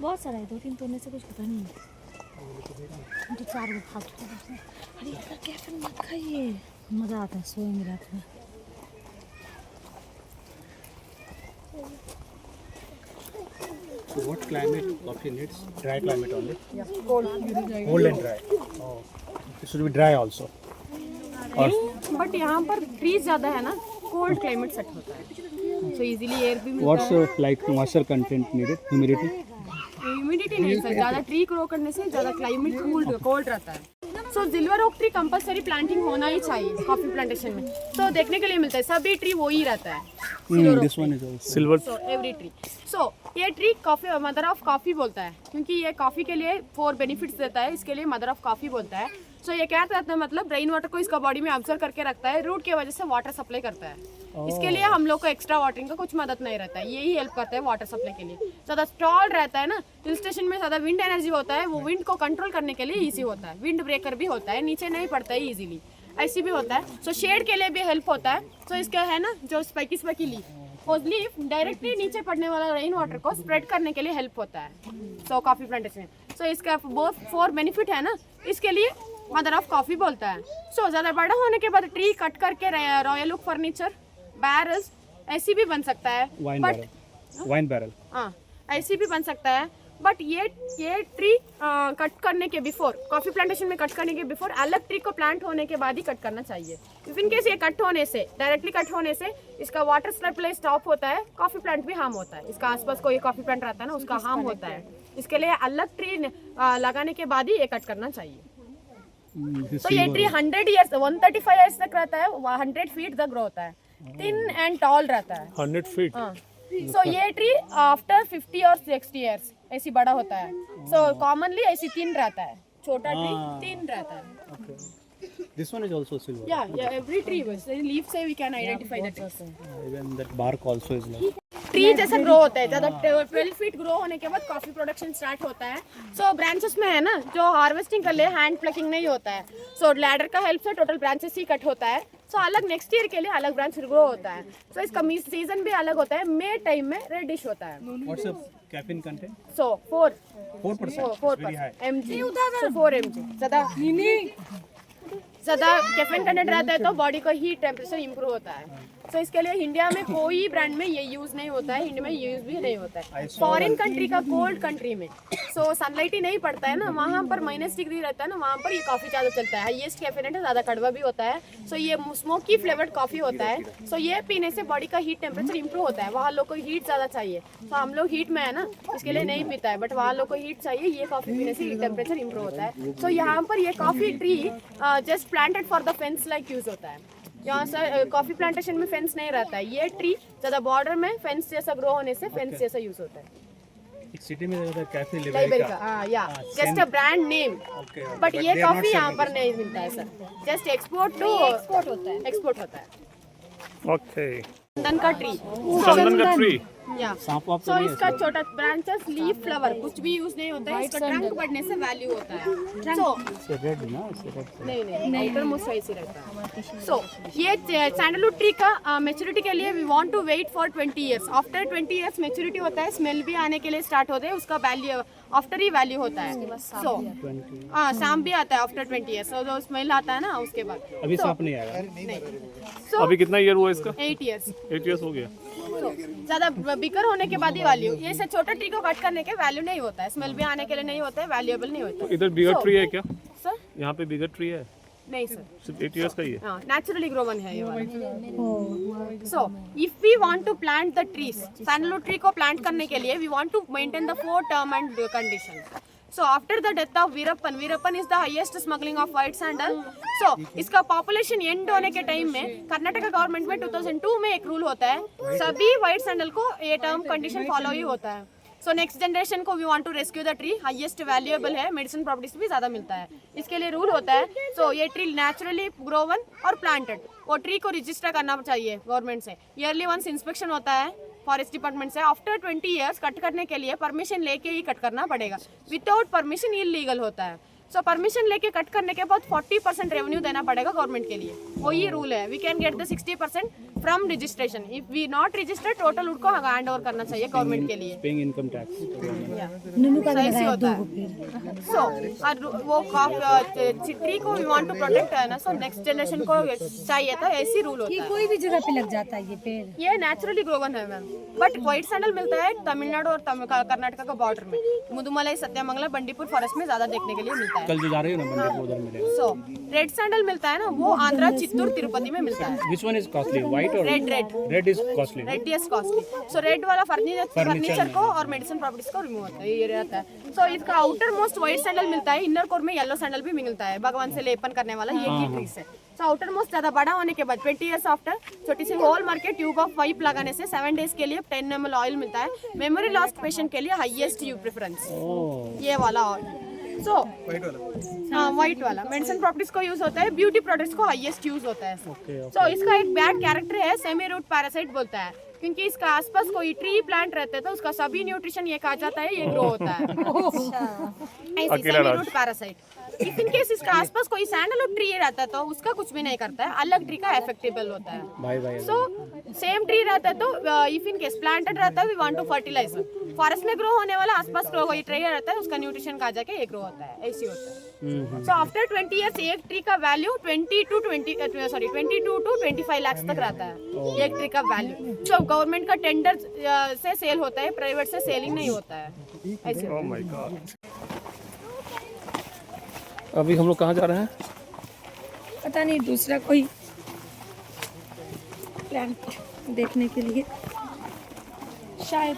E: बहुत सारा है, 2-3 तोड़ने से कुछ पता नहीं है। तो 4 फालतू।
F: अरे इसका कैफीन मत खाइए,
E: मजा आता है सोएंगे रात में।
B: So what climate coffee needs? Dry climate only? Cold and dry. Oh. It should be dry also.
D: But यहाँ पर ट्रीज ज्यादा है ना, कोल्ड क्लाइमेट सेट होता है, सो इजीली एयर भी मिलता
B: What's
D: है।
B: like moisture content needed? Humidity?
D: Humidity नहीं सर, ज्यादा ट्री ग्रो करने से ज्यादा क्लाइमेट कोल्ड रहता है। So silver oak tree compulsory planting होना ही चाहिए कॉफी प्लांटेशन में। तो देखने के लिए मिलता है, सभी ट्री वो ही रहता है,
B: This one is also.
A: Silver
D: so every tree. So ये tree coffee mother of coffee बोलता है, क्योंकि ये कॉफी के लिए 4 बेनिफिट्स देता है, इसके लिए मदर ऑफ कॉफी बोलता है। सो ये क्या करता है, मतलब रेन वाटर को इसका बॉडी में ऑब्जर्व करके रखता है, रूट की वजह से वाटर सप्लाई करता है। इसके लिए हम लोग को एक्स्ट्रा वाटरिंग का कुछ मदद नहीं रहता है, यही हेल्प करता है वाटर सप्लाई के लिए। ज़्यादा स्टॉल रहता है ना, हिल स्टेशन में ज़्यादा विंड एनर्जी होता है, वो विंड को कंट्रोल करने के लिए ईजी होता है। विंड ब्रेकर भी होता है, नीचे नहीं पड़ता है ईजिली, ऐसी भी होता है। सो शेड के लिए भी हेल्प होता है। सो इसका है ना जो स्पाइकी लीफ, वो लीफ डायरेक्टली नीचे पड़ने वाला रेन वाटर को स्प्रेड करने के लिए हेल्प होता है। सो कॉफी प्लांटेशन में सो इसका 4 बेनिफिट है ना, इसके लिए मदर ऑफ कॉफी बोलता है। सो ज़्यादा बड़ा होने के बाद ट्री कट करके रॉयल ओक फर्नीचर, बैरल्स ऐसी भी बन सकता है, बट
B: Wine barrel.
D: हाँ ऐसी भी बन सकता है। बट ये ट्री कट करने के बिफोर, कॉफी प्लांटेशन में कट करने के बिफोर, अलग ट्री को प्लांट होने के बाद ही कट करना चाहिए। इफ इन केस ये कट होने से, डायरेक्टली कट होने से इसका वाटर सप्लाई स्टॉप होता है, कॉफी प्लांट भी हार्म होता है। इसका आसपास कोई कॉफी प्लांट रहता है ना, उसका हार्म होता है। इसके लिए अलग ट्री लगाने के बाद ही ये कट करना चाहिए। तो ये ट्री 100 ईयर्स 135 ईयर्स तक रहता है, 100 फीट तक ग्रो होता है, थिन एंड टॉल रहता है।
A: 100 फीट।
D: हाँ। सो ये ट्री आफ्टर 50 और 60 ईयर्स ऐसी बड़ा होता है। सो कॉमनली ऐसी थिन रहता है, छोटा
B: हाँ।
D: ट्री थिन रहता है.
B: Okay. This one is also silver.
D: Yeah, every tree was the leaf से we can identify the tree.
B: Even that bark also is like.
D: Tree जैसा ग्रो होता है, ज़्यादा 12 फीट ग्रो होने के बाद कॉफी प्रोडक्शन स्टार्ट होता है. सो ब्रांचेस में है ना, जो हार्वेस्टिंग कर ले हैंड प्लकिंग नहीं होता है. सो लैडर का हेल्प से टोटल ब्रांचेस ही कट होता है. सो अलग नेक्स्ट ईयर के लिए अलग ब्रांच ग्रो होता है. सो इसका सीजन भी अलग होता है. मे टाइम में रेडिश होता है.
B: What's the caffeine content?
D: So 4%
B: 4%. Very high.
D: mg. So 4 mg ज़्यादा कैफीन कंटेंट रहता है तो बॉडी का हीट टेम्परेचर इंप्रूव होता है. सो इसके लिए इंडिया में कोई ब्रांड में ये यूज़ नहीं होता है. इंडिया में यूज़ भी नहीं होता है. फॉरेन कंट्री का कोल्ड कंट्री में सो सनलाइट ही नहीं पड़ता है ना, वहाँ पर -डिग्री रहता है ना, वहाँ पर ये कॉफ़ी ज़्यादा चलता है. हाईएस्ट कैफीनेट है, ज़्यादा कड़वा भी होता है. सो ये स्मोकी फ्लेवर्ड कॉफ़ी होता है. सो ये पीने से बॉडी का हीट टेम्परेचर इंप्रूव होता है. वहाँ लोग को हीट ज़्यादा चाहिए. तो हम लोग हीट में है ना, इसके लिए नहीं पीता है. बट वहाँ लोग को हीट चाहिए. ये कॉफ़ी पीने से टेम्परेचर इंप्रूव होता है. सो यहाँ पर ये coffee tree just planted for the fence like use होता है. यहाँ से कॉफ़ी प्लांटेशन में फेंस नहीं रहता है. ये ट्री ज़्यादा बॉर्डर में फेंस जैसा ग्रो होने से फेंस जैसा यूज़ होता है.
B: एक सिटी में ज़्यादा कैफे
D: लाइब्रेरी
B: लिबरेरी
D: का
B: का.
D: या just a brand name. But ये कॉफ़ी यहाँ पर नहीं मिलता है सर. जस्ट एक्सपोर्ट होता है.
A: ओके.
D: चंदन का ट्री.
A: चंदन का ट्री.
D: या
B: सांप वाप तो
D: सो
B: नहीं है
D: इसका छोटा ब्रांचेस लीफ फ्लावर कुछ भी यूज नहीं होता है. इसका ट्रंक बढ़ने से वैल्यू होता है. सो
B: इससे रेड ना, इससे रेड.
D: नहीं आउटर मोस्ट ऐसे रहता है. सो ये सैंडलवुड ट्री का मेच्योरिटी के लिए we want to wait for 20 years. After 20 years maturity होता है, स्मेल भी आने के लिए स्टार्ट होते हैं. उसका वैल्यू आफ्टर ही वैल्यू होता है. सो हाँ, सांप भी आता है आफ्टर 20 इयर्स. सो जो स्मेल आता है ना उसके बाद.
B: अभी सांप नहीं आएगा.
D: नहीं. सो
A: अभी कितना ईयर हुआ इसका?
D: 8 इयर्स.
A: 8 इयर्स हो गया.
D: ज़्यादा बिकर होने के बाद ही वैल्यू. ये से छोटा ट्री को कट करने के वैल्यू नहीं होता है. स्मेल भी आने के लिए नहीं होता है. वैल्यूएबल नहीं होता है.
A: इधर बिगर ट्री है क्या?
D: सर
A: यहाँ पे बिगर ट्री है?
D: नहीं सर.
A: सिर्फ 8 इयर्स का ही है.
D: हाँ, naturally grown है ये वाला. So, if we want to plant the trees, sandalwood tree को plant करने के लिए we want to maintain the 4 term and condition. So after the death of Veerappan is the highest smuggling of white sandal. So इसका population end होने के time में Karnataka government में 2002 में एक रूल होता है, सभी व्हाइट सैंडल को ये टर्म कंडीशन फॉलो ही होता है. सो नेक्स्ट जनरेशन को we want to rescue the tree. Highest valuable है, मेडिसिन प्रॉपर्टीज भी ज़्यादा मिलता है. इसके लिए रूल होता है. सो ये ट्री नेचुरली ग्रोवन और प्लांटेड. वो ट्री को रजिस्टर करना चाहिए गवर्नमेंट से. ईयरली वंस इंस्पेक्शन होता है फॉरेस्ट डिपार्टमेंट से. आफ्टर 20 इयर्स कट करने के लिए परमिशन लेके ही कट करना पड़ेगा. विदाउट परमिशन इलीगल होता है. सो परमिशन लेके कट करने के बाद 40% रेवेन्यू देना पड़ेगा गवर्नमेंट के लिए. वही रूल है. We can get the 60% from registration. If we not registered total उनको हैंड ओवर करना चाहिए गवर्नमेंट के लिए.
B: Paying income tax.
D: So ऐसे होता है. सो वो ट्री को वी वांट टू प्रोटेक्ट है ना. सो नेक्स्ट जनरेशन को चाहिए था. ऐसी रूल होता है.
E: कोई भी जगह पे लग जाता है ये पेड़.
D: ये नेचुरली ग्रोवन है मैम. बट व्हाइट सैंडल मिलता है तमिलनाडु और कर्नाटका का बॉर्डर में. मुदुमलाई, सत्यमंगला, बंडीपुर फॉरेस्ट में ज्यादा देखने के लिए मिलता है.
B: कल जो जा रही हो ना बंदे को उधर मिलेगा.
D: सो रेड सैंडल मिलता है ना, वो आंध्रा, चित्तूर, तिरुपति में मिलता है.
B: Which one is costly? White or
D: red
B: red is costly.
D: Red is costly. So red वाला फर्नीचर को और मेडिसिन प्रॉपर्टीज को रिमूव होता है. ये रहता है. सो इसका आउटर मोस्ट व्हाइट सैंडल मिलता है. इनर कोर में येलो सैंडल भी मिलता है. भगवान से लेपन करने वाला ये की ट्री से. सो आउटर मोस्ट ज़्यादा बड़ा होने के बाद 20 इयर्स आफ्टर छोटी सी होल मार के ट्यूब ऑफ पाइप लगाने से 7 डेज के लिए 10 ml ऑयल मिलता है. मेमोरी लॉस्ट पेशेंट के लिए हाईएस्ट यू प्रेफरेंस ये वाला ऑयल. सो हाँ, व्हाइट वाला मेडिसिन प्रॉपर्टीज को यूज होता है. ब्यूटी प्रोडक्ट्स को हाईएस्ट यूज होता है. सो इसका एक बैड कैरेक्टर है, सेमी रूट पैरासाइट बोलता है. क्योंकि इसका आसपास कोई ट्री प्लांट रहते हैं तो उसका सभी न्यूट्रिशन ये खा जाता है, ये ग्रो होता है. ऐसी semi root parasite. If in case इसका आसपास कोई सैंडलवुड ट्री रहता है तो उसका कुछ भी नहीं करता है. अलग ट्री का एफेक्टेबल होता है.
B: Bye bye.
D: So same tree रहता है तो इफ इन केस प्लांटेड रहता है we want to fertilize. Forest में ग्रो होने वाला आसपास कोई ट्री रहता है, उसका न्यूट्रिशन खा जाके ये ग्रो होता है. ऐसी होता है. सो आफ्टर 20 इयर्स एक ट्री का वैल्यू 22 to 25 लाख तक रहता है. एक ट्री का वैल्यू. सो गवर्नमेंट का टेंडर से सेल होता है, प्राइवेट से सेलिंग नहीं होता है. ऐसे.
A: Oh my God. अभी हम लोग कहाँ जा रहे हैं?
F: पता नहीं, दूसरा कोई प्लांट देखने के लिए शायद.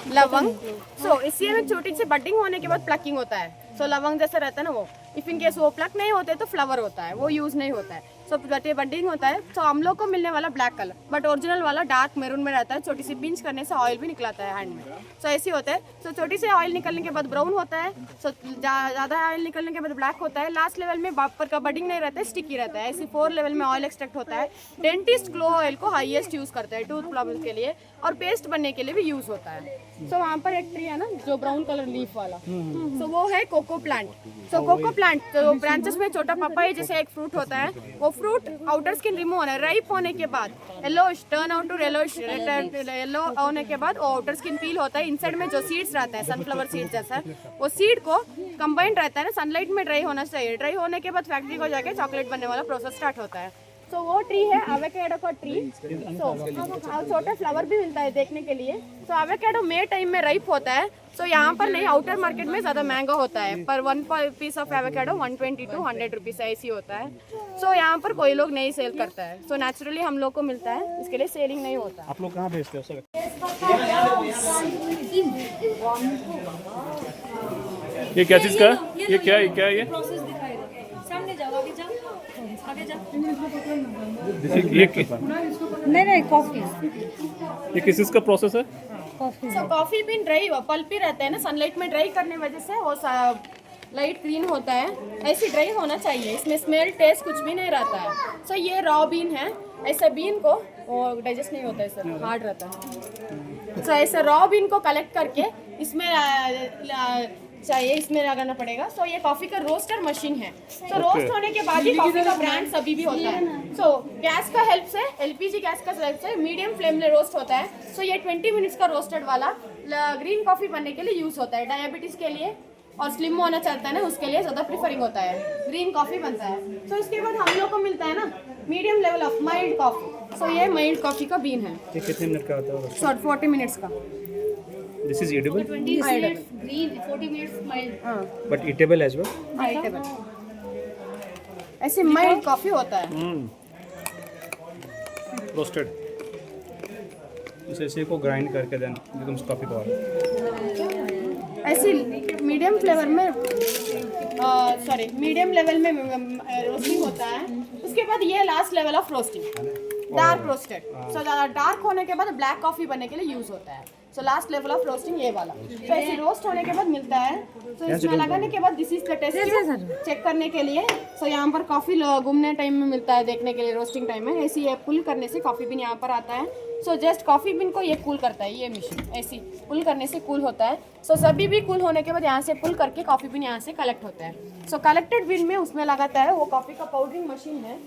D: लवंग. सो इसी में छोटी सी बडिंग होने के बाद प्लकिंग होता है. सो लवंग जैसा रहता है ना वो. इफ इन केस वो प्लक नहीं होते तो फ्लावर होता है, वो यूज नहीं होता है. सो बडिंग होता है। तो हम लोग को मिलने वाला ब्लैक कलर, बट ओरिजिनल वाला डार्क मैरून में रहता है। छोटी सी पिंच करने से ऑयल भी निकलाता है हैंड में। सो ऐसे होता है। सो छोटी से ऑयल निकलने के बाद ब्राउन होता है। सो ज़्यादा ऑयल निकलने के बाद ब्लैक होता है। लास्ट लेवल में बापर का बडिंग नहीं रहता है, स्टिकी रहता है। ऐसे 4 लेवल में ऑयल एक्सट्रैक्ट होता है। डेंटिस्ट ग्लो ऑयल को हाईएस्ट यूज़ करता है टूथ प्रॉब्लम के लिए, और पेस्ट बनने के लिए भी यूज़ होता है। सो वहाँ पर एक ट्री है ना जो ब्राउन कलर लीफ वाला, सो वो है कोको प्लांट। सो कोको प्लांट तो ब्रांचेस में छोटा पपाया जैसे एक फ्रूट होता है। वो फ्रूट आउटर स्किन रिमूव होना है, राइप होने के बाद yellowish turn out to yellow होने के बाद वो आउटर स्किन पील होता है। इनसाइड में जो सीड्स रहता है सनफ्लावर सीड जैसा, वो सीड को कंबाइंड रहता है ना, सनलाइट में ड्राई होना चाहिए। ड्राई होने के बाद फैक्ट्री को जाके चॉकलेट बनने वाला प्रोसेस स्टार्ट होता है। तो वो ट्री है एवोकाडो का ट्री। सो छोटा फ्लावर भी मिलता है देखने के लिए। सो एवोकाडो मई टाइम में राइप होता है। सो यहाँ पर नहीं, आउटर मार्केट में ज़्यादा महंगा होता है। पर 1 piece of avocado 120 to 100 rupees ऐसी होता है। सो यहाँ पर कोई लोग नहीं सेल करता है। सो नेचुरली हम लोग को मिलता है, इसके लिए सेलिंग नहीं होता।
B: आप लोग कहाँ भेजते हो सर?
A: ये क्या चीज़ का है? ये क्या है ये?
F: प्रोसेस दिखाएगा। सामने जाओ, आगे जाओ, आगे जाओ।
E: नहीं कॉफी
A: ये किस चीज़ का प्रोसेस है?
D: सो कॉफी बीन ड्राई पल्पी रहता है ना, सनलाइट में ड्राई करने वजह से वो लाइट ग्रीन होता है। ऐसी ड्राई होना चाहिए, इसमें स्मेल टेस्ट कुछ भी नहीं रहता है। सो ये रॉ बीन है। ऐसे बीन को वो डाइजेस्ट नहीं होता है सर, हार्ड रहता है। सो ऐसे रॉ बीन को कलेक्ट करके इसमें चाहिए, इसमें लगाना पड़ेगा। सो ये कॉफ़ी का रोस्टर मशीन है। सो रोस्ट होने के बाद ही कॉफ़ी का ब्रांड सभी भी होता है। सो गैस का हेल्प से, एलपीजी गैस का हेल्प से मीडियम फ्लेम में रोस्ट होता है। सो ये 20 मिनट्स का रोस्टेड वाला ग्रीन कॉफ़ी बनने के लिए यूज़ होता है। डायबिटीज़ के लिए और स्लिम होना चाहता है ना, उसके लिए ज़्यादा प्रीफरिंग होता है, ग्रीन कॉफ़ी बनता है। सो इसके बाद हम लोग को मिलता है ना medium level of mild coffee. So ये माइल्ड कॉफ़ी का बीन है।
B: ये कितने मिनट का होता है?
D: शॉर्ट 40 मिनट्स का।
B: This is edible
E: 20 minutes green 40 minutes mild
D: हाँ,
B: but eatable as well.
D: Eatable. ऐसे माइल्ड कॉफ़ी होता है।
A: रोस्टेड।
B: इसे को ग्राइंड करके देन बिकम्स कॉफी पाउडर।
D: ऐसी मीडियम फ्लेवर में मीडियम लेवल में रोस्टिंग होता है। उसके बाद ये last level of roasting, dark roasted. So dark होने के बाद ब्लैक कॉफ़ी बनने के लिए यूज़ होता है। So last level of roasting ये वाला। तो ऐसे रोस्ट होने के बाद मिलता है। तो इसमें लगाने के बाद this is the taste check करने के लिए। सो यहाँ पर कॉफ़ी घूमने टाइम में मिलता है देखने के लिए, रोस्टिंग टाइम में। ऐसे ये पुल करने से कॉफ़ी बीन यहाँ पर आता है। सो जस्ट कॉफ़ी बीन को ये कूल करता है, ये मशीन ऐसी पुल करने से कूल होता है। सो सभी भी कूल होने के बाद यहाँ से पुल करके कॉफ़ी बीन यहाँ से कलेक्ट होता है। सो कलेक्टेड बीन में उसमें लगाता है, वो कॉफ़ी का पाउडरिंग मशीन है।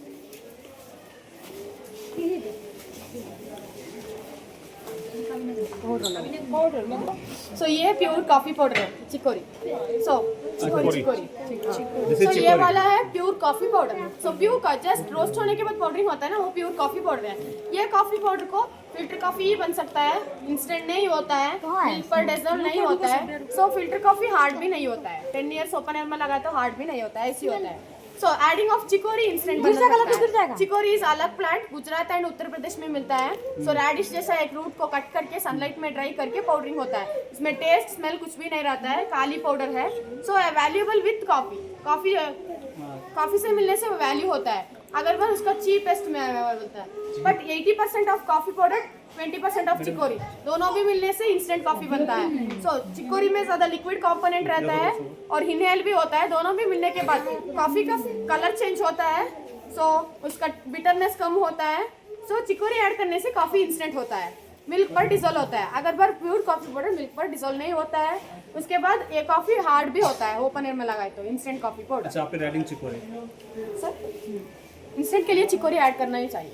D: सो ये प्योर कॉफी पाउडर है, चिकोरी। सो ये वाला है pure coffee powder. So pure का जस्ट रोस्ट होने के बाद पाउडरिंग होता है ना, वो प्योर कॉफी पाउडर है। ये कॉफी पाउडर को फिल्टर कॉफी ही बन सकता है, इंस्टेंट नहीं होता है, मिल्क पर डिजॉल्व नहीं होता है। सो फिल्टर कॉफी हार्ड भी नहीं होता है। 10 years ओपन एयर में लगा तो हार्ड भी नहीं होता है, ऐसी होता है। So adding of chicory instant बन सकता है। चिकोरी इज अलग प्लांट, गुजरात एंड उत्तर प्रदेश में मिलता है। सो रेडिश जैसा एक रूट को कट करके सनलाइट में ड्राई करके पाउडरिंग होता है। इसमें टेस्ट स्मेल कुछ भी नहीं रहता है, काली पाउडर है। सो वैल्यूएबल विथ कॉफी कॉफी से मिलने से वैल्यू होता है, अगर वह उसका चीपेस्ट में अवेलेबल होता है। But 80% of coffee powder 20% of chicory, दोनों भी मिलने से इंस्टेंट कॉफी बनता है। सो चिकोरी में ज़्यादा लिक्विड कंपोनेंट रहता है और इनहेल भी होता है। दोनों भी मिलने के बाद कॉफ़ी का कलर चेंज होता है। सो उसका बिटरनेस कम होता है। सो चिकोरी ऐड करने से कॉफ़ी इंस्टेंट होता है, मिल्क पर डिजोल्व होता है। अगर बार प्योर कॉफ़ी पाउडर मिल्क पर डिजोल्व नहीं होता है। उसके बाद ये कॉफ़ी हार्ड भी होता है, ओपन एयर में लगाए तो इंस्टेंट कॉफ़ी पाउडर।
B: अच्छा, आप एडिंग चिकोरी
D: सर इंस्टेंट के लिए चिकोरी ऐड करना ही चाहिए।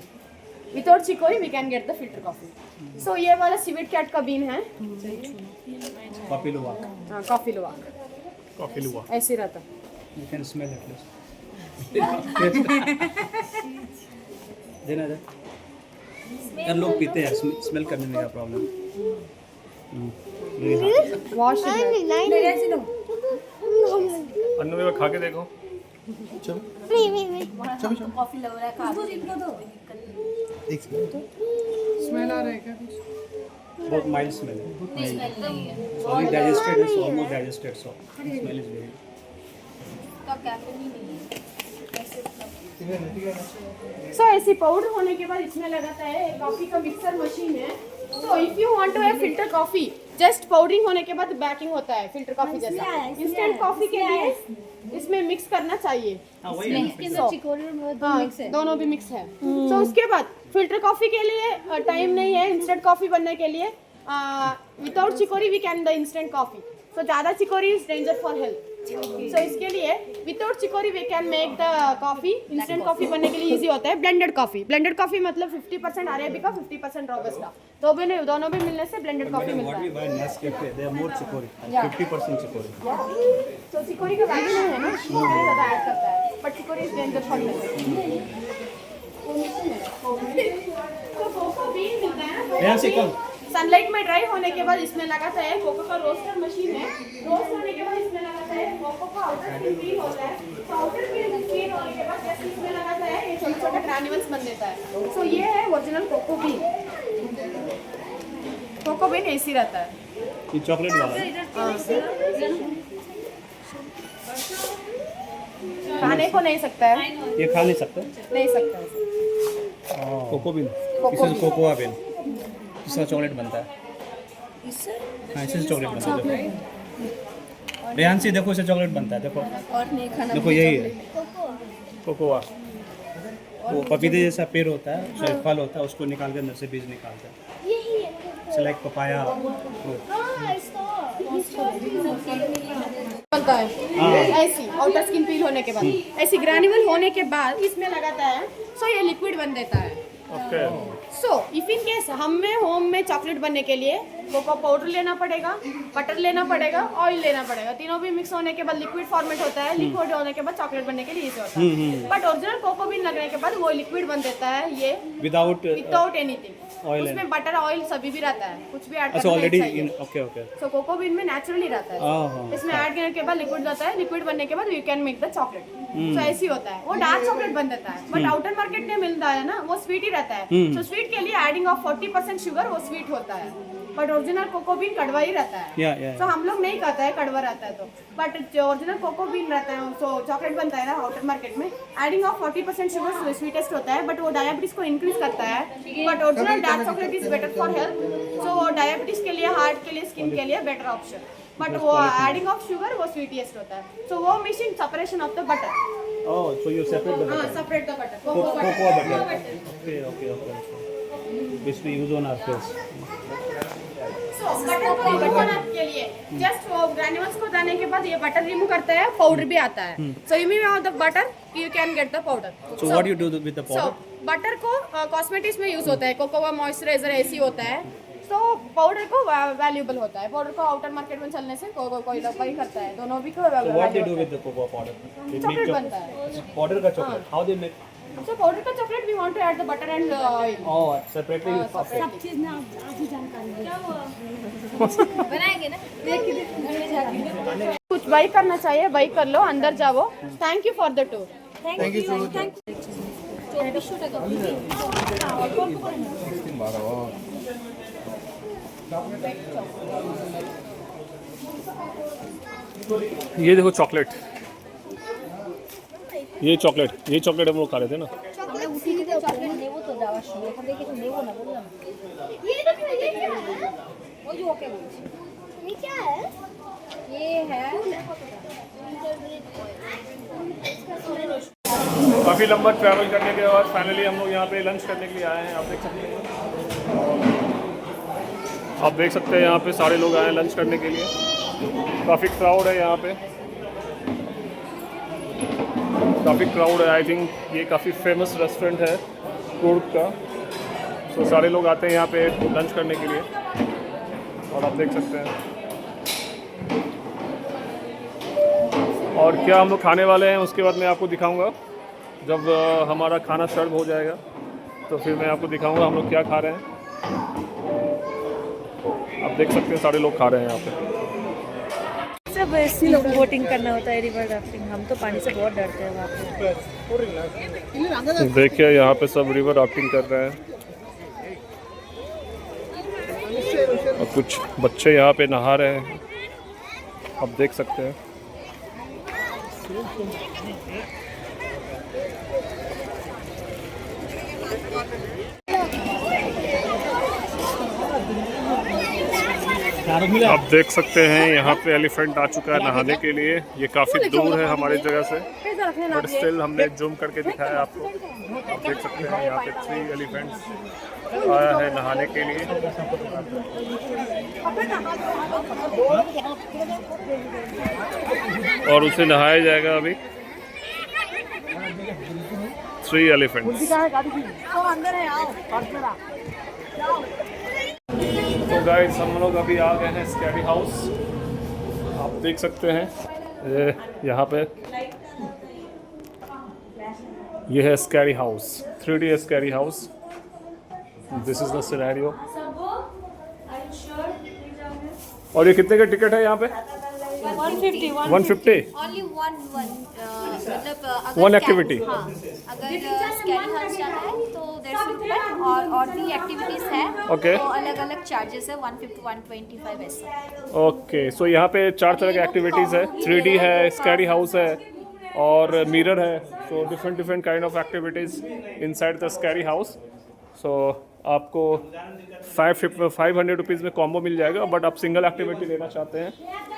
D: Without chicory we can get the filter coffee. So ये वाला सिविट कैट का बीन है,
B: कॉफी लुवाक।
D: हाँ कॉफ़ी लुवाक,
A: कॉफी लुआ
D: ऐसे रहता।
B: You can smell it please. देना दे यार, लोग पीते हैं, स्मेल करने में क्या प्रॉब्लम?
D: वॉश
A: अन्नू में खा के देखो।
E: कॉफी लग रहा है उसको इनको दो
C: स्मेल आ रहा है क्या?
B: बहुत माइल्ड स्मेल है,
E: स्मेल नहीं है
B: ऑलरेडी डाइजेस्टेड है, almost digested, so smell is very
E: का कैफीन ही नहीं है।
D: सो ऐसी पाउडर होने के बाद इसमें लगाता है कॉफी का मिक्सर मशीन है. So if you want to have filter coffee, just powdering होने के बाद बैकिंग होता है फिल्टर कॉफी जैसा. इंस्टेंट कॉफी के लिए इसमें मिक्स करना चाहिए. दोनों भी मिक्स है. तो उसके बाद फिल्टर कॉफी के लिए टाइम नहीं है. इंस्टेंट कॉफी बनने के लिए without chicory we can the instant coffee. So ज़्यादा chicory is danger for health. So इसके लिए without chicory we can make the coffee. Instant coffee बनने के लिए इजी होता है. Blended coffee. ब्लेंडेड कॉफी मतलब 50% अरेबिका 50% रोबस्टा. दोनों भी मिलने से ब्लेंडेड कॉफी मिलता है. तो चिकोरी का वैल्यू नहीं है ना, ज़्यादा ऐड करता है. But chicory is danger for health. तो कोको बीन मिलता है ना. सनलाइट में ड्राई होने के बाद इसमें लगाता है. कोको का रोस्टर मशीन है. रोस्ट होने के बाद इसमें लगाता है. कोको का आउटर स्किन पील होता है. तो आउटर स्किन होने के बाद जैसे इसमें लगाता है ये छोटे छोटे ग्रैन्यूल्स बन देता है. सो ये है original cocoa bean. Cocoa bean ऐसी रहता है.
B: ये चॉकलेट वाला
D: खाने को नहीं सकता है.
B: ये खा नहीं सकते.
D: नहीं सकता है.
B: Cocoa bean.
D: कोको
B: इससे कोकोआ बीन. इसका चॉकलेट बनता है. हाँ, इससे चॉकलेट बनता है. देखो रेहानसी, देखो इससे चॉकलेट बनता है. देखो
F: और नहीं खाना.
B: देखो यही है कोकोआ. वो पपीते जैसा पेड़ होता है, उसमें फल होता है, उसको निकाल के अंदर से बीज निकालते हैं. Like papaya.
D: बनता है ऐसी आउटर स्किन पील होने के बाद. ऐसी ग्रैन्यूल होने के बाद इसमें लगाता है. सो ये लिक्विड बन देता है.
A: Okay.
D: So if in case हमें होम में चॉकलेट बनने के लिए कोको पाउडर लेना पड़ेगा, बटर लेना पड़ेगा, ऑयल लेना पड़ेगा. तीनों भी मिक्स होने के बाद लिक्विड फॉर्मेट होता है. लिक्विड होने के बाद चॉकलेट बनने के लिए इजी होता है. बट ओरिजिनल कोको बीन लगने के बाद वो लिक्विड बन देता है. ये
B: विदाउट
D: एनीथिंग.
B: ऑयल.
D: उसमें बटर ऑयल सभी भी रहता है. कुछ भी ऐड
B: अच्छा,
D: करना
B: ऑलरेडी
D: नहीं चाहिए.
B: Okay okay.
D: So cocoa bean में नेचुरली रहता है. इसमें ऐड करने के बाद लिक्विड रहता है. लिक्विड बनने के बाद you can make the chocolate. So ऐसी होता है. वो डार्क चॉकलेट बन देता है. बट आउटर मार्केट में मिलता है ना, वो स्वीट ही रहता है. तो स्वीट के लिए एडिंग ऑफ 40% शुगर वो स्वीट होता है. बट ओरिजिनल कोको बीन कड़वा ही रहता है. तो हम लोग नहीं कहते हैं कड़वा रहता है तो. बट जो ओरिजिनल कोको बीन रहता है तो चॉकलेट बनता है ना आउटर मार्केट में, एडिंग ऑफ 40% शुगर स्वीटेस्ट होता है. बट वो डायबिटीज को इंक्रीज करता है. But original dark chocolate is better for health. So diabetes के लिए, हार्ट के लिए, स्किन के लिए बेटर ऑप्शन. बट वो एडिंग ऑफ शुगर वो स्वीटेस्ट होता है. सो वो missing separation of the butter.
B: Oh, so you separate the butter.
D: Separate the butter.
B: Cocoa butter. Okay. Which we use on our face.
D: So butter को बनाने के लिए just वो granules को डालने के बाद ये बटर रिमूव करता है. पाउडर भी आता है. So you mean the butter you can get the powder.
B: So what do you do with the powder?
D: So butter को कॉस्मेटिक्स में यूज होता है. कोकोआ मॉइस्चराइजर ऐसी होता है. तो पाउडर को वैल्यूएबल होता है. पाउडर को आउटर मार्केट में चलने से कोई लोग वही करता है. दोनों भी को
B: So what they do with the cocoa powder?
D: Chocolate बनता है.
B: Powder का chocolate. How they make?
D: So powder का chocolate we want to add the butter and oil.
B: Oh, separately.
E: सब चीज ना आधी जानकारी है.
F: बनाएंगे ना, देख के घर में जाके.
D: कुछ बाई करना चाहिए, बाई कर लो, अंदर जाओ. Thank you for the tour.
E: Thank you. 24 টাকা.
A: ये देखो चॉकलेट. ये चॉकलेट हम लोग खा रहे थे ना.
E: আমরা উঠি দিতে চকলেট নেব তো যাওয়ার সময়. এখান থেকে কিছু নেব না বললাম. ये देखो ये क्या है? वो जो ओके बोलছি. ये क्या है? ये है
A: काफ़ी लंबा ट्रैवल करने के बाद फाइनली हम लोग यहाँ पे लंच करने के लिए आए हैं. आप देख सकते हैं यहाँ पे सारे लोग आए हैं लंच करने के लिए. काफ़ी क्राउड है यहाँ पे. आई थिंक ये काफ़ी फेमस रेस्टोरेंट है कुर्ग का. तो सारे लोग आते हैं यहाँ पे लंच करने के लिए और आप देख सकते हैं. और क्या हम लोग खाने वाले हैं उसके बाद मैं आपको दिखाऊंगा. जब हमारा खाना सर्व हो जाएगा तो फिर मैं आपको दिखाऊंगा हम लोग क्या खा रहे हैं. आप देख सकते हैं सारे लोग खा रहे हैं यहाँ पे.
F: सब ऐसी बोटिंग करना होता है, रिवर राफ्टिंग. हम तो पानी से बहुत डरते हैं वहाँ पे.
A: देखिए यहाँ पे सब रिवर राफ्टिंग कर रहे हैं और कुछ बच्चे यहाँ पे नहा रहे हैं. आप देख सकते हैं. आप देख सकते हैं यहाँ पे एलिफेंट आ चुका है नहाने के लिए। ये काफ़ी दूर है हमारी जगह से, बट स्टिल हमने जूम करके दिखाया आपको। आप देख सकते हैं यहाँ पे 3 एलिफेंट्स आया है नहाने के लिए। और उसे नहाया जाएगा अभी। 3 एलिफेंट्स। तो गाइस हम लोग अभी आ गए हैं स्कैरी हाउस। आप देख सकते हैं यहाँ पे ये है scary house, 3D scary house. This is the scenario. और ये कितने का टिकट है यहाँ पे?
F: 150
A: 150।
E: Only one मतलब
A: One activity.
E: हाँ, अगर स्कैरी हाउस जाना है तो 150 और भी एक्टिविटीज है
A: Okay.
E: तो अलग अलग चार्जेस है 150 125 ऐसा।
A: ओके, सो यहाँ पे 4 तरह की एक्टिविटीज़ है। 3D है, स्कैरी हाउस है और मिरर है। So different kind of activities inside the scary house. So आपको 500 रुपीज़ में कॉम्बो मिल जाएगा, बट आप सिंगल एक्टिविटी लेना चाहते हैं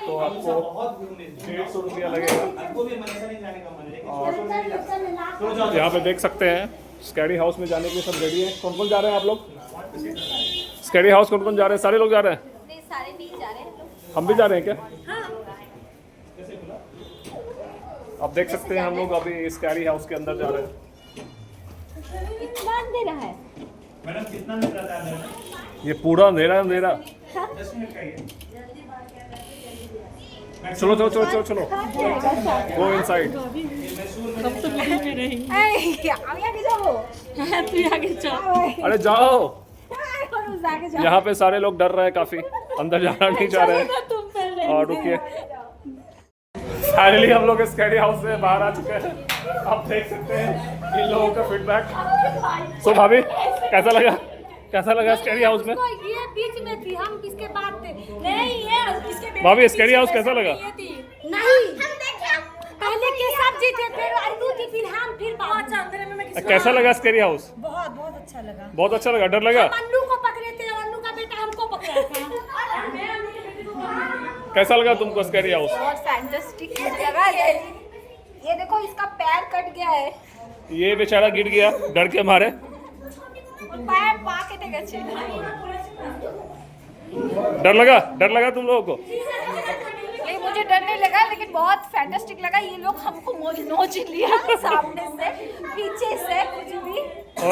A: तो आपको 150 रुपया लगेगा। और यहाँ पे देख सकते हैं स्कैरी हाउस में जाने के लिए सब रेडी है। कौन कौन जा रहे हैं आप लोग स्कैरी हाउस? कौन कौन जा रहे हैं? सारे लोग जा रहे हैं?
E: नहीं सारे नहीं जा रहे हैं लोग।
A: हम भी जा रहे हैं क्या? आप देख सकते हैं हम लोग अभी स्कैरी हाउस के अंदर जा रहे हैं।
E: कितना अंधेरा है?
G: मैडम कितना मिल रहा है?
A: ये पूरा अंधेरा अंधेरा।
G: 10 मिनट का ही है।
A: चलो चलो चलो चलो चलो, गो इनसाइड।
F: हम तो वीडियो में रहेंगे।
E: आगे जाओ।
F: तू आगे चल।
A: अरे जाओ,
E: आगे जाओ।
A: यहाँ पे सारे लोग डर रहे हैं काफी, अंदर जाना नहीं चाह रहे हैं।
F: तुम पहले।
A: और रुकिए, फाइनली हम लोग स्कैरी हाउस से बाहर आ चुके हैं। आप देख सकते हैं इन लोगों का फीडबैक। सो भाभी कैसा लगा स्कैरी हाउस में?
E: ये बीच में थी, हम किसके बाद थे? नहीं ये इसके
A: भाभी स्कैरी हाउस कैसा लगा?
E: नहीं हम देखे पहले के सब्जी थे, फिर आलू थी, फिर हम फिर बहुत अंदर में मैं
A: कैसा लगा स्कैरी हाउस?
E: बहुत अच्छा लगा।
A: बहुत अच्छा लगा। डर लगा?
E: अन्नू को पकड़े थे, अन्नू का बेटा हमको पकड़ा था।
A: कैसा लगा तुमको स्कैरी हाउस?
E: बहुत फैंटास्टिक लगा। ये देखो इसका पैर कट गया है,
A: ये बेचारा गिर गया डर के मारे।
E: पैर पा के देगा।
A: डर लगा तुम लोगों को?
E: नहीं मुझे डर नहीं लगा, लेकिन बहुत फैंटास्टिक लगा। ये लोग हमको नोच लिया सामने से पीछे से कुछ भी।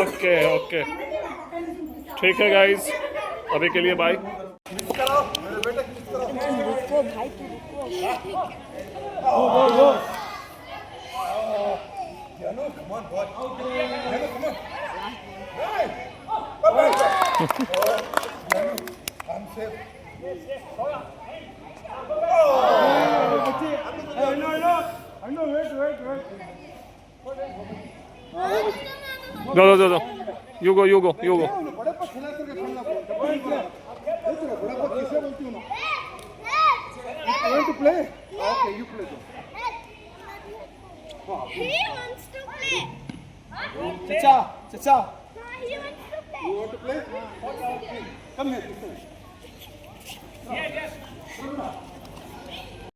A: ओके ठीक है गाइस, अभी के लिए bye. Go. You go.
C: Want to play? Okay, you play.
E: He wants to play.
C: Chacha.
E: He wants to play.
C: You want to play? Come here.